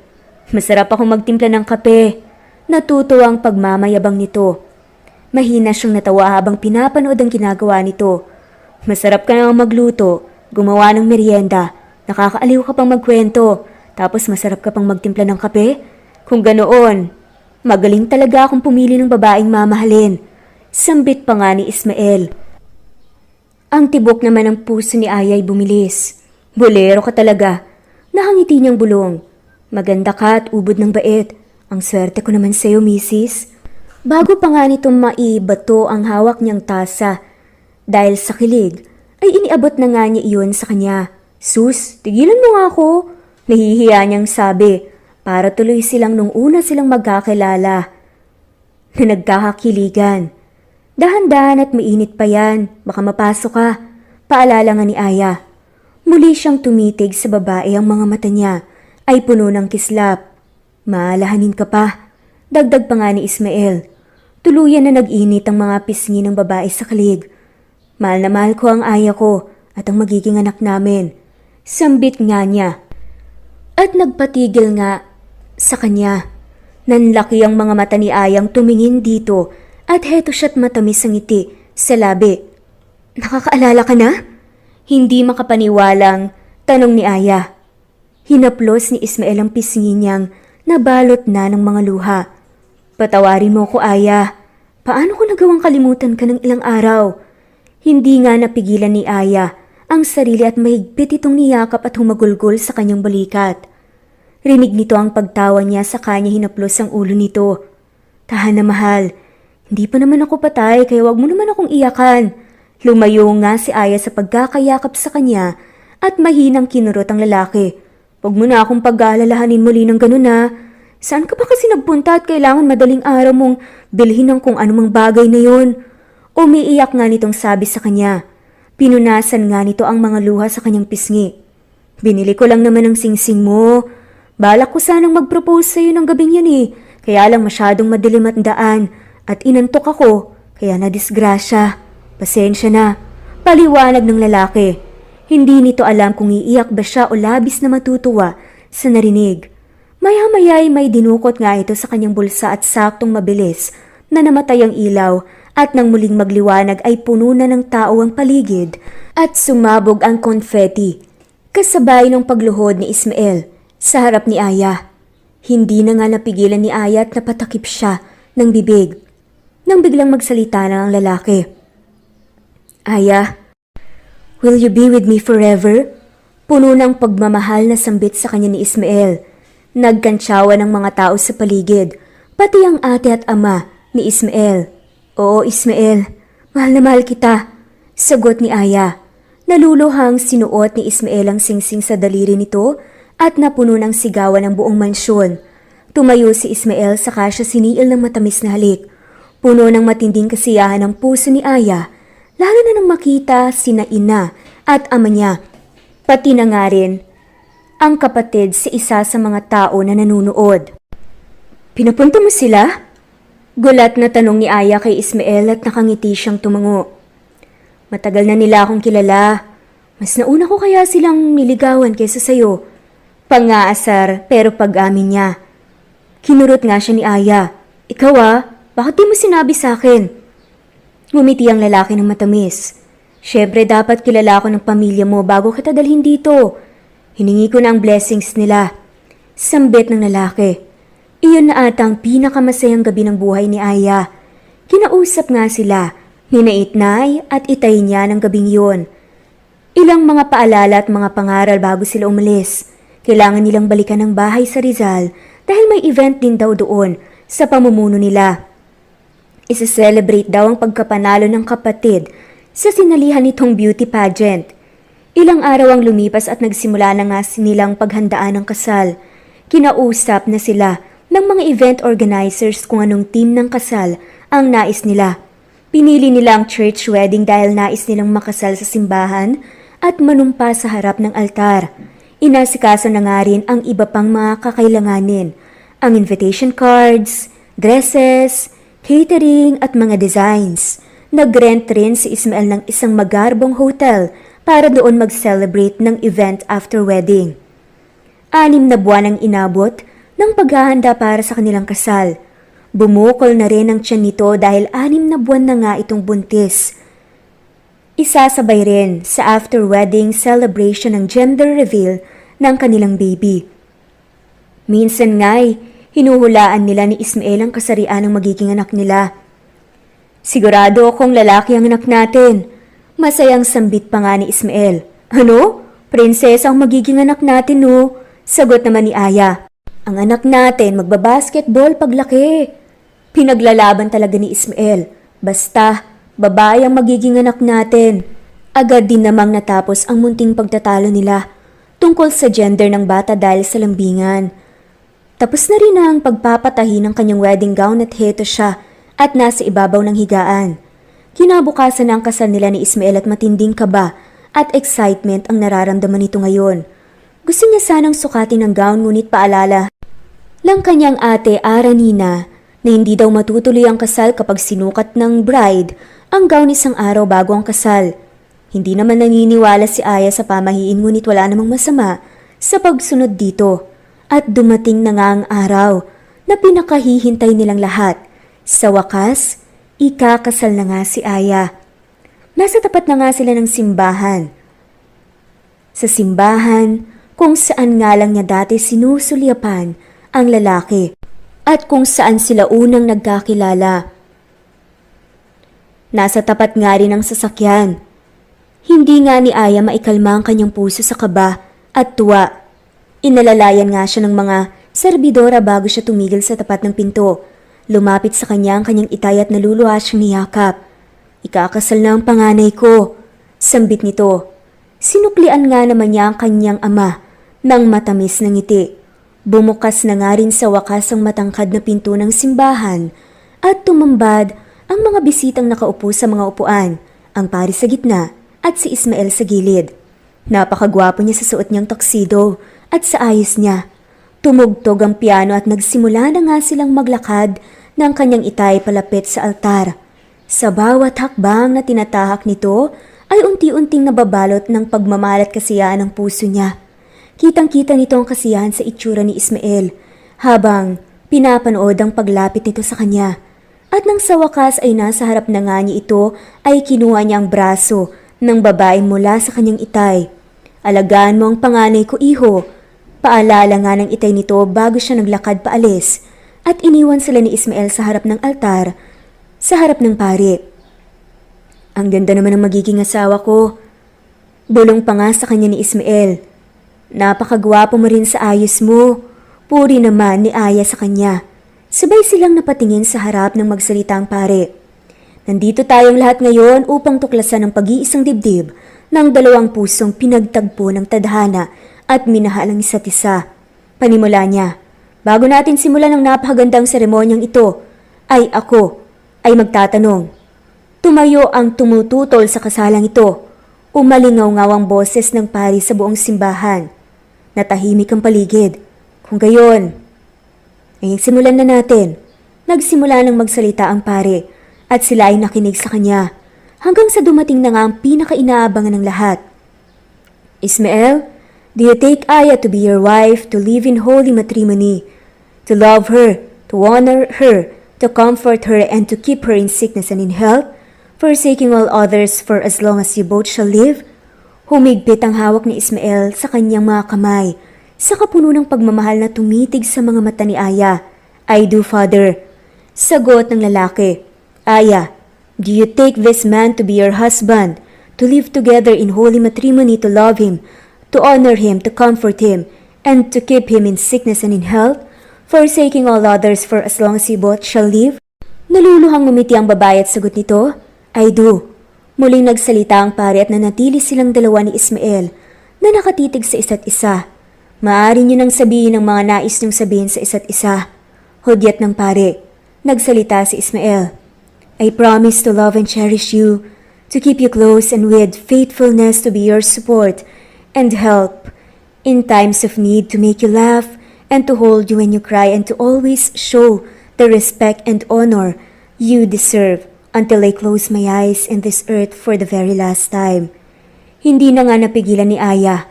Masarap akong magtimpla ng kape. Natuto ang pagmamayabang nito. Mahina siyang natawa habang pinapanood ang ginagawa nito. Masarap ka namang magluto, gumawa ng merienda, nakakaaliw ka pang magkwento, tapos masarap ka pang magtimpla ng kape? Kung ganoon, magaling talaga akong pumili ng babaeng mamahalin. Sambit pa nga ni Ismael. Ang tibok naman ng puso ni Aya ay bumilis. Bolero ka talaga. Nakangiti niyang bulong. Maganda ka at ubod ng bait. Ang swerte ko naman sa'yo, misis. Bago pa nga nitong maibato ang hawak niyang tasa. Dahil sa kilig, ay iniabot na nga niya iyon sa kanya. Sus, tigilan mo nga ako. Nahihiya niyang sabi, para tuloy silang nung una silang magkakilala. Na nagkakakiligan. Dahan-dahan at mainit pa yan, baka mapasok ka. Paalala nga ni Aya. Muli siyang tumitig sa babae, ang mga mata niya ay puno ng kislap. Maalahanin ka pa. Dagdag pa nga ni Ismael. Tuluyan na nag-init ang mga pisngi ng babae sa kilig. Mahal na mahal ko ang Aya ko at ang magiging anak namin. Sambit nga niya. At nagpatigil nga sa kanya. Nanlaki ang mga mata ni Ayang tumingin dito at heto siya't matamis ang ngiti sa labi. Nakakaalala ka na? Hindi makapaniwalang tanong ni Aya. Hinaplos ni Ismael ang pisngi niyang nabalot na ng mga luha. Patawarin mo ko, Aya. Paano ko nagawang kalimutan ka ng ilang araw? Hindi nga napigilan ni Aya ang sarili at mahigpit itong niyakap at humagulgol sa kanyang balikat. Rinig nito ang pagtawa niya sa kanya hinaplos ang ulo nito. Tahan na mahal, hindi pa naman ako patay kaya wag mo naman akong iyakan. Lumayo nga si Aya sa pagkakayakap sa kanya at mahinang kinurot ang lalaki. Huwag mo na akong pag-aalalahanin muli ng ganun ha. Saan ka ba kasi nagpunta at kailangan madaling araw mong bilhin ng kung anumang bagay na yon? Umiiyak nga nitong sabi sa kanya. Pinunasan nga nito ang mga luha sa kanyang pisngi. Binili ko lang naman ang singsing mo. Balak ko sanang mag-propose sa'yo ng gabing yan eh. Kaya lang masyadong madilim at daan at inantok ako kaya nadisgrasya. Pasensya na. Paliwanag ng lalaki. Hindi nito alam kung iiyak ba siya o labis na matutuwa sa narinig. Maya-maya ay may dinukot nga ito sa kanyang bulsa at saktong mabilis na namatay ang ilaw at nang muling magliwanag ay puno na ng tao ang paligid at sumabog ang konfeti. Kasabay ng pagluhod ni Ismael sa harap ni Aya. Hindi na nga napigilan ni Aya at napatakip siya ng bibig. Nang biglang magsalita na ang lalaki. Aya, will you be with me forever? Puno ng pagmamahal na sambit sa kanya ni Ismael. Nagkantsawa ng mga tao sa paligid, pati ang ate at ama ni Ismael. Oo, Ismael, mahal na mahal kita, sagot ni Aya. Naluluhang sinuot ni Ismael ang singsing sa daliri nito at napuno ng sigawan ng buong mansyon. Tumayo si Ismael saka siya siniil ng matamis na halik. Puno ng matinding kasiyahan ang puso ni Aya, lalo na nang makita sina ina at ama niya. Pati na nga rin ang kapatid si isa sa mga tao na nanunood. Pinapunta mo sila? Gulat na tanong ni Aya kay Ismael at nakangiti siyang tumango. Matagal na nila akong kilala. Mas nauna ko kaya silang niligawan kaysa sayo. Pangaasar pero pag-amin niya. Kinurot nga siya ni Aya. Ikaw bakit di mo sinabi sa akin? Ngumiti ang lalaki ng matamis. Syempre dapat kilala ko ng pamilya mo bago kita dalhin dito. Hiningi ko na ang blessings nila. Sambit ng lalaki. Iyon na ata ang pinakamasayang gabi ng buhay ni Aya. Kinausap nga sila, nina Itnay at Itay niya ng gabing yun. Ilang mga paalala at mga pangaral bago sila umalis. Kailangan nilang balikan ang bahay sa Rizal dahil may event din daw doon sa pamumuno nila. Isa-celebrate daw ang pagkapanalo ng kapatid sa sinalihan nitong beauty pageant. Ilang araw ang lumipas at nagsimula na nga nilang paghandaan ng kasal. Kinausap na sila ng mga event organizers kung anong team ng kasal ang nais nila. Pinili nila ang church wedding dahil nais nilang makasal sa simbahan at manumpa sa harap ng altar. Inasikaso na nga rin ang iba pang mga kakailanganin, ang invitation cards, dresses, catering at mga designs. Nag-rent rin si Ismael ng isang magarbong hotel para doon mag-celebrate ng event after wedding. 6 na buwan ang inabot ng paghahanda para sa kanilang kasal. Bumukol na rin ang tiyan nito dahil 6 na buwan na nga itong buntis. Isasabay rin sa after-wedding celebration ng gender reveal ng kanilang baby. Minsan nga'y hinuhulaan nila ni Ismael ang kasarian ng magiging anak nila. Sigurado akong lalaki ang anak natin. Masayang sambit pa nga ni Ismael. Ano? Prinsesa ang magiging anak natin no? Sagot naman ni Aya. Ang anak natin magbabasketball paglaki. Pinaglalaban talaga ni Ismael. Basta, babae ang magiging anak natin. Agad din namang natapos ang munting pagtatalo nila tungkol sa gender ng bata dahil sa lambingan. Tapos na rin ang pagpapatahi ng kanyang wedding gown at heto siya at nasa ibabaw ng higaan. Kinabukasan na ang kasal nila ni Ismael at matinding kaba at excitement ang nararamdaman nito ngayon. Gusto niya sanang sukatin ang gown ngunit paalala lang kanyang ate Aranina na hindi daw matutuloy ang kasal kapag sinukat ng bride ang gown isang araw bago ang kasal. Hindi naman naniniwala si Aya sa pamahiin ngunit wala namang masama sa pagsunod dito. At dumating na nga ang araw na pinakahihintay nilang lahat. Sa wakas, ikakasal na nga si Aya. Nasa tapat na nga sila ng simbahan. Sa simbahan, kung saan nga lang niya dati sinusulyapan ang lalaki at kung saan sila unang nagkakilala. Nasa tapat nga rin ang sasakyan. Hindi nga ni Aya maikalma ang kanyang puso sa kaba at tuwa. Inalalayan nga siya ng mga serbidora bago siya tumigil sa tapat ng pinto. Lumapit sa kanya ang kanyang itay at naluluha siyang niyakap. Ikakasal na ang panganay ko. Sambit nito. Sinuklian nga naman niya ang kanyang ama ng matamis na ngiti. Bumukas na nga rin sa wakas ang matangkad na pinto ng simbahan at tumambad ang mga bisitang nakaupo sa mga upuan, ang pari sa gitna at si Ismael sa gilid. Napakagwapo niya sa suot niyang tuxedo at sa ayos niya. Tumugtog ang piano at nagsimula na nga silang maglakad ng kanyang itay palapit sa altar. Sa bawat hakbang na tinatahak nito ay unti-unting nababalot ng pagmamahal at kasiyahan ng puso niya. Kitang-kita nito ang kasiyahan sa itsura ni Ismael habang pinapanood ang paglapit nito sa kanya. At nang sa wakas ay nasa harap na nga niya ito ay kinuha niya ang braso ng babae mula sa kanyang itay. Alagaan mo ang panganay ko, iho. Paalala nga ng itay nito bago siya naglakad paalis at iniwan sila ni Ismael sa harap ng altar, sa harap ng pari. Ang ganda naman ng magiging asawa ko. Bulong pa nga sa kanya ni Ismael. Napakagwapo mo rin sa ayos mo. Puri naman ni Aya sa kanya. Sabay silang napatingin sa harap ng magsalitang pare. Nandito tayong lahat ngayon upang tuklasan ang pag-iisang dibdib ng dalawang pusong pinagtagpo ng tadhana at minahal ang isa't isa. Panimula niya, bago natin simulan ang napakagandang seremonyang ito, ay ako ay magtatanong. Tumayo ang tumututol sa kasalang ito. Umalingaw-ngaw ang boses ng pari sa buong simbahan. Natahimik ang paligid. Kung gayon, ay simulan na natin. Nagsimula ng magsalita ang pare at sila ay nakinig sa kanya hanggang sa dumating na nga ang pinaka-inaabangan ng lahat. Ismael, do you take Aya to be your wife to live in holy matrimony? to love her, to honor her, to comfort her, and to keep her in sickness and in health, forsaking all others for as long as you both shall live? Humigpit ang hawak ni Ismael sa kanyang mga kamay, sa kapuno ng pagmamahal na tumitig sa mga mata ni Aya. I do, Father. Sagot ng lalaki. Aya, do you take this man to be your husband, to live together in holy matrimony, to love him, to honor him, to comfort him, and to keep him in sickness and in health, forsaking all others for as long as you both shall live? Naluluhang ngumiti ang babae at sagot nito, I do. Muling nagsalita ang pare at nanatili silang dalawa ni Ismael na nakatitig sa isa't isa. Maaari niyo nang sabihin ang mga nais niyong sabihin sa isa't isa. Hudyat ng pare. Nagsalita si Ismael. I promise to love and cherish you, to keep you close and with faithfulness, to be your support and help in times of need, to make you laugh and to hold you when you cry, and to always show the respect and honor you deserve until I close my eyes in this earth for the very last time. Hindi na nga napigilan ni Aya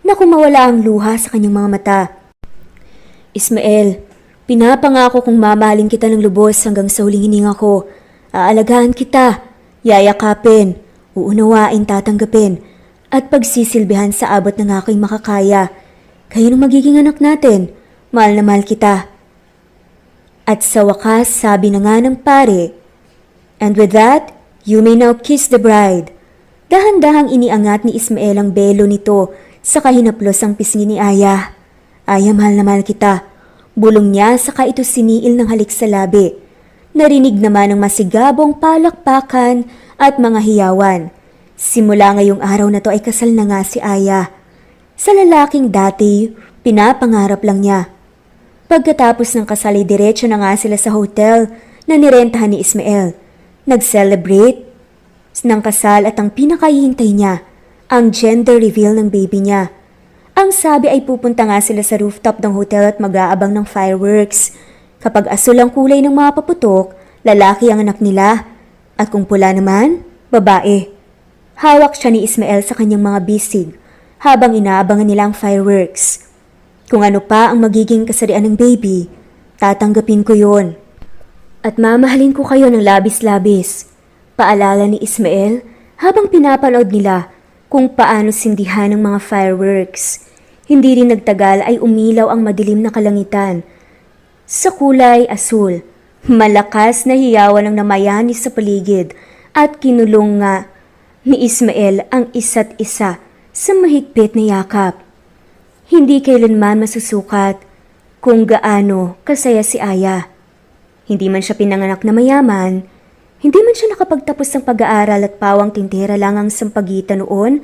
na kumawala ang luha sa kanyang mga mata. Ismael, pinapangako kong mamahalin kita ng lubos hanggang sa huling hininga ko. Aalagaan kita, yayakapin, uunawain, tatanggapin, at pagsisilbihan sa abot ng aking makakaya. Kayo ng magiging anak natin, mahal na mahal kita. At sa wakas, sabi na nga ng pare, and with that, you may now kiss the bride. Dahan-dahang iniangat ni Ismael ang belo nito sa kahinaplos ang pisngi ni Aya. Aya, mahal na mahal kita. Bulong niya saka ito siniil ng halik sa labi. Narinig naman ang masigabong palakpakan at mga hiyawan. Simula ngayong araw na to ay kasal na nga si Aya. Sa lalaking dati, pinapangarap lang niya. Pagkatapos ng kasal ay diretso na nga sila sa hotel na nirentahan ni Ismael. Nag-celebrate ng kasal at ang pinakahihintay niya, ang gender reveal ng baby niya. Ang sabi ay pupunta nga sila sa rooftop ng hotel at mag-aabang ng fireworks. Kapag asul ang kulay ng mga paputok, lalaki ang anak nila. At kung pula naman, babae. Hawak siya ni Ismael sa kanyang mga bisig habang inaabangan nila ang fireworks. Kung ano pa ang magiging kasarian ng baby, tatanggapin ko yon. At mamahalin ko kayo ng labis-labis. Paalala ni Ismael habang pinapanood nila kung paano sindihan ng mga fireworks. Hindi rin nagtagal ay umilaw ang madilim na kalangitan. Sa kulay asul, malakas na hiyawan ang namayani sa paligid at kinulong nga ni Ismael ang isa't isa sa mahigpit na yakap. Hindi kailanman masusukat kung gaano kasaya si Aya. Hindi man siya pinanganak na mayaman, hindi man siya nakapagtapos ng pag-aaral at pawang tintera lang ang sampagitan noon.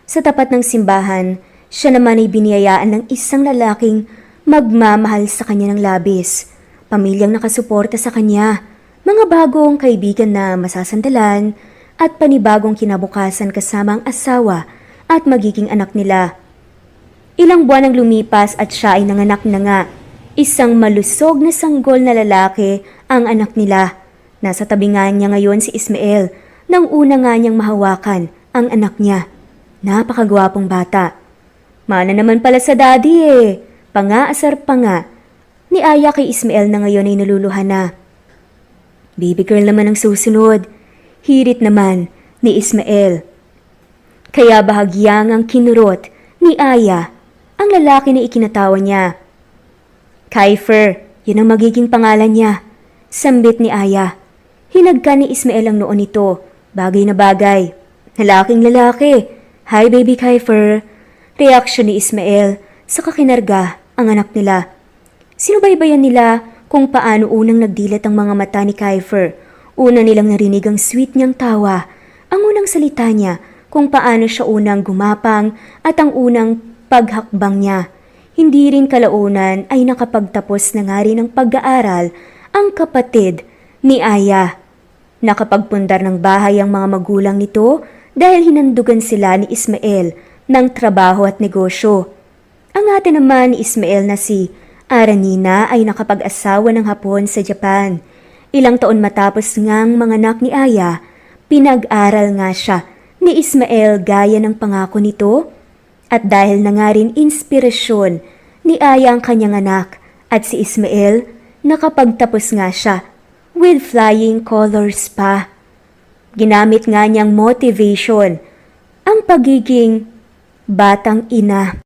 Sa tapat ng simbahan, siya naman ay biniyayaan ng isang lalaking magmamahal sa kanya ng labis. Pamilyang nakasuporta sa kanya, mga bagong kaibigan na masasandalan, at panibagong kinabukasan kasama ang asawa at magiging anak nila. Ilang buwan ang lumipas at siya ay nanganak na nga. Isang malusog na sanggol na lalaki ang anak nila. Nasa tabi nga niya ngayon si Ismael nang una nga niyang mahawakan ang anak niya. Napakagwapong bata. Mana naman pala sa daddy eh. Pangaasar pa nga. Ni Aya kay Ismael na ngayon ay naluluhan na. Baby girl naman ang susunod. Hirit naman ni Ismael. Kaya bahagyang ang kinurot ni Aya ang lalaki na ikinatawa niya. Kaifer, yun ang magiging pangalan niya. Sambit ni Aya. Hinagka ni Ismael ang noon nito. Bagay na bagay. Lalaking lalaki. Hi baby Kaifer. Reaksyon ni Ismael sa kakinarga ang anak nila. Sinubaybayan nila kung paano unang nagdilat ang mga mata ni Kaifer. Una nilang narinig ang sweet niyang tawa. Ang unang salita niya kung paano siya unang gumapang at ang unang paghakbang niya. Hindi rin kalaunan ay nakapagtapos na nga rin ng pag-aaral ang kapatid ni Aya. Nakapagpundar ng bahay ang mga magulang nito dahil hinandugan sila ni Ismael ng trabaho at negosyo. Ang ate naman ni Ismael na si Aranina ay nakapag-asawa ng hapon sa Japan. Ilang taon matapos ngang manganak ni Aya, pinag-aral nga siya ni Ismael gaya ng pangako nito. At dahil na nga rin inspirasyon ni Aya ang kanyang anak, At si Ismael, nakapagtapos nga siya with flying colors pa. Ginamit nga niyang motivation ang pagiging batang ina.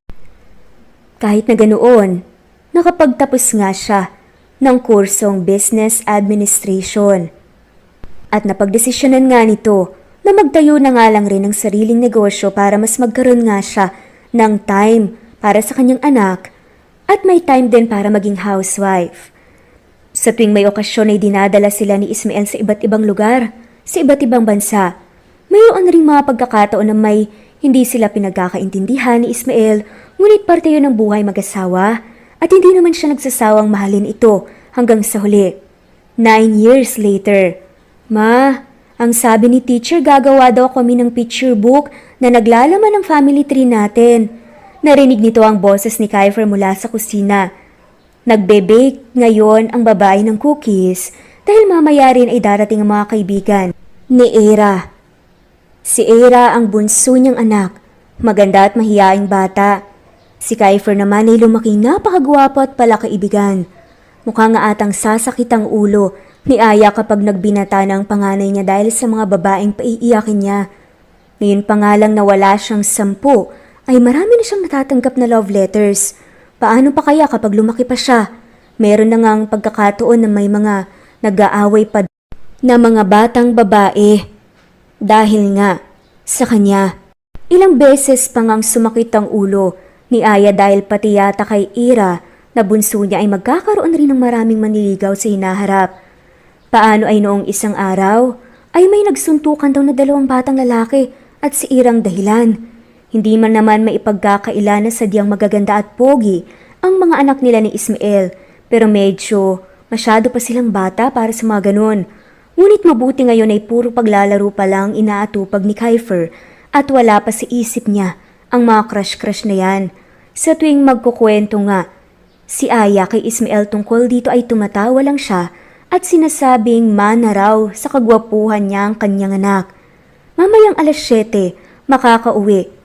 Kahit na ganoon, nakapagtapos nga siya ng kursong Business Administration. At napagdesisyonan nga nito na magtayo na nga lang rin ng sariling negosyo para mas magkaroon nga siya ng time para sa kanyang anak at may time din para maging housewife. Sa tuwing may okasyon ay dinadala sila ni Ismael sa iba't ibang lugar, sa iba't ibang bansa. Mayroon ring mga pagkakataon na may hindi sila pinagkakaintindihan ni Ismael, ngunit parte yun ng buhay mag-asawa at hindi naman siya nagsasawang mahalin ito hanggang sa huli. 9 years later, Ma, ang sabi ni teacher gagawa daw kami ng picture book na naglalaman ng family tree natin. Narinig nito ang boses ni Kiefer mula sa kusina. Nagbe-bake ngayon ang babae ng cookies dahil mamaya rin ay darating ang mga kaibigan ni Era. Si Era ang bunso niyang anak, maganda at mahiyaing bata. Si Kiefer naman ay lumaking napakagwapo at palakaibigan. Mukha nga atang sasakit ang ulo ni Aya kapag nagbinata ng panganay niya dahil sa mga babaeng paiiyakin niya. Ngayon pa nga lang na wala siyang 10, ay marami na siyang natatanggap na love letters. Paano pa kaya kapag lumaki pa siya? Meron na ngang pagkakataon na may mga nag-aaway pa na mga batang babae. Dahil nga sa kanya. Ilang beses pa ngang sumakit ang ulo ni Aya dahil pati yata kay Ira na bunso niya ay magkakaroon rin ng maraming manliligaw sa hinaharap. Paano ay noong isang araw ay may nagsuntukan daw na 2 batang lalaki at si Irang dahilan. Hindi man naman maipagkakaila na sadyang magaganda at pogi ang mga anak nila ni Ismael, pero medyo masyado pa silang bata para sa mga ganun. Ngunit mabuti ngayon ay puro paglalaro pa lang inaatupag ni Kiefer at wala pa sa isip niya ang mga crush-crush na yan. Sa tuwing magkukwento nga, si Aya kay Ismael tungkol dito ay tumatawa lang siya at sinasabing mana raw sa kagwapuhan niya ang kanyang anak. Mamayang 7:00, makakauwi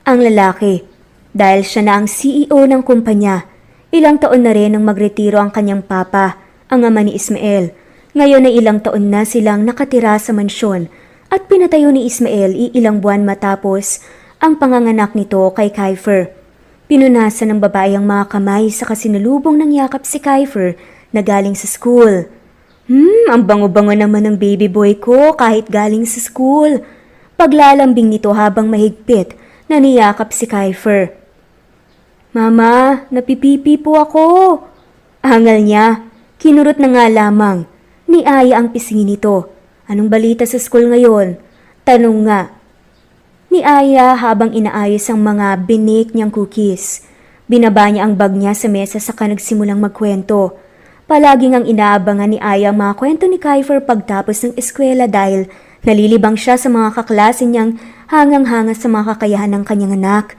ang lalaki dahil siya na ang CEO ng kumpanya. Ilang taon na rin nang magretiro ang kanyang papa, ang ama ni Ismael. Ngayon ay ilang taon na silang nakatira sa mansyon at pinatayo ni Ismael ilang buwan matapos ang panganganak nito kay Kiefer. Pinunasan ng babae ang mga kamay sa kasinalubong ng yakap si Kiefer na galing sa school. Ang bango-bango naman ng baby boy ko kahit galing sa school. Paglalambing nito habang mahigpit na niyakap si Kiefer. Mama, napipipi po ako. Angal niya, kinurot na nga lamang ni Aya ang pisingin nito. Anong balita sa school ngayon? Tanong nga ni Aya habang inaayos ang mga binake niyang cookies. Binaba niya ang bag niya sa mesa saka nagsimulang magkwento. Palaging ang inaabangan ni Aya ang mga kwento ni Kiefer pagtapos ng eskwela dahil nalilibang siya sa mga kaklase niyang hangang-hanga sa mga kakayahan ng kanyang anak.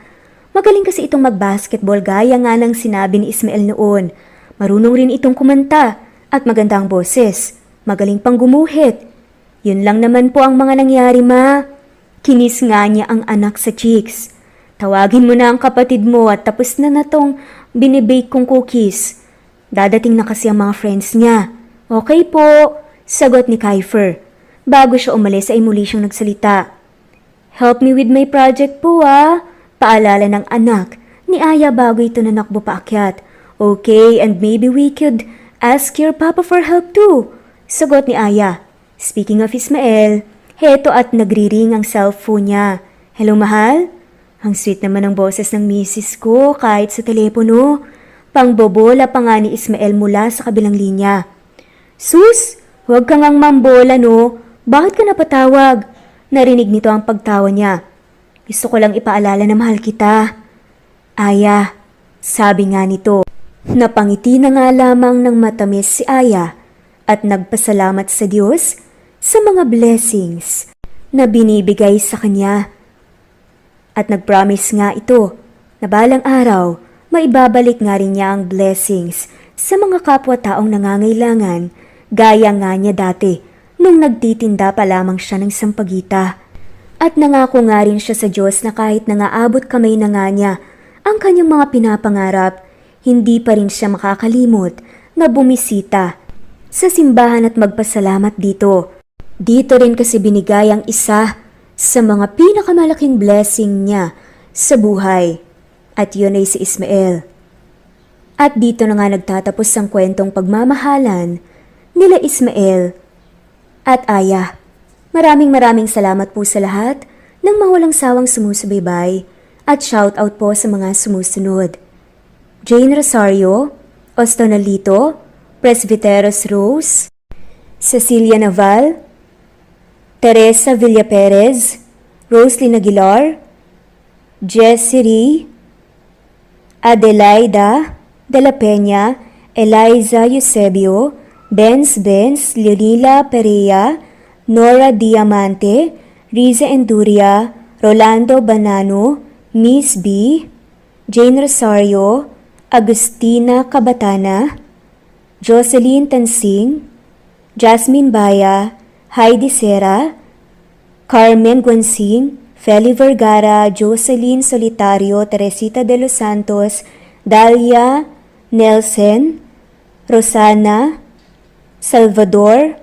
Magaling kasi itong mag-basketball gaya nga ng sinabi ni Ismael noon. Marunong rin itong kumanta at maganda ang boses. Magaling pang gumuhit. Yun lang naman po ang mga nangyari, Ma. Kinis nga niya ang anak sa cheeks. Tawagin mo na ang kapatid mo at tapos na tong binibake kong cookies. Dadating na kasi ang mga friends niya. Okay po, sagot ni Kiefer. Bago siya umalis ay muli siyang nagsalita. Help me with my project po paalala ng anak ni Aya bago ito nanakbo paakyat. Okay, and maybe we could ask your papa for help too, sagot ni Aya. Speaking of Ismael, heto at nagriring ang cellphone niya. Hello mahal? Ang sweet naman ng boses ng misis ko kahit sa telepono. Pangbobola pa nga ni Ismael mula sa kabilang linya. Sus, huwag ka ngang mambola no. Bakit ka napatawag? Narinig nito ang pagtawa niya. Gusto ko lang ipaalala na mahal kita. Aya, sabi nga nito. Napangiti na nga lamang ng matamis si Aya at nagpasalamat sa Diyos sa mga blessings na binibigay sa kanya. At nagpromise nga ito na balang araw maibabalik nga rin niya ang blessings sa mga kapwa-taong nangangailangan gaya nga niya dati nung nagtitinda pa lamang siya ng sampagita. At nangako nga rin siya sa Diyos na kahit nangaabot kamay na nga niya ang kanyang mga pinapangarap, hindi pa rin siya makakalimot na bumisita sa simbahan at magpasalamat dito. Dito rin kasi binigay ang isa sa mga pinakamalaking blessing niya sa buhay. At yun ay si Ismael. At dito na nga nagtatapos ang kwentong pagmamahalan nila Ismael at Aya. Maraming salamat po sa lahat ng mga walang sawang sumusubaybay at shoutout po sa mga sumusunod. Jane Rosario, Ostonalito, Presbyteros Rose, Cecilia Naval, Teresa Villaperez, Roslyn Aguilar, Jessie, Adelaida de la Peña, Eliza Eusebio, Benz, Lilila Perea, Nora Diamante, Riza Enduria, Rolando Banano, Miss B, Jane Rosario, Agustina Cabatana, Jocelyn Tansing, Jasmine Baya, Heidi Sera, Carmen Guansing, Feli Vergara, Jocelyn Solitario, Teresita de los Santos, Dalia Nelson, Rosana Salvador,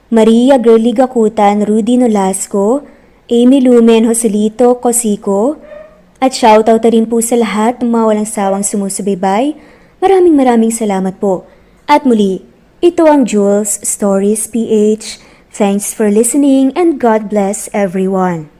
Maria Girly Gakutan, Rudy Nolasco, Amy Lumen, Joselito Cosico, at shoutout na rin po sa lahat ng mga walang sawang sumusubaybay. Maraming salamat po. At muli, ito ang Jules Stories PH. Thanks for listening and God bless everyone.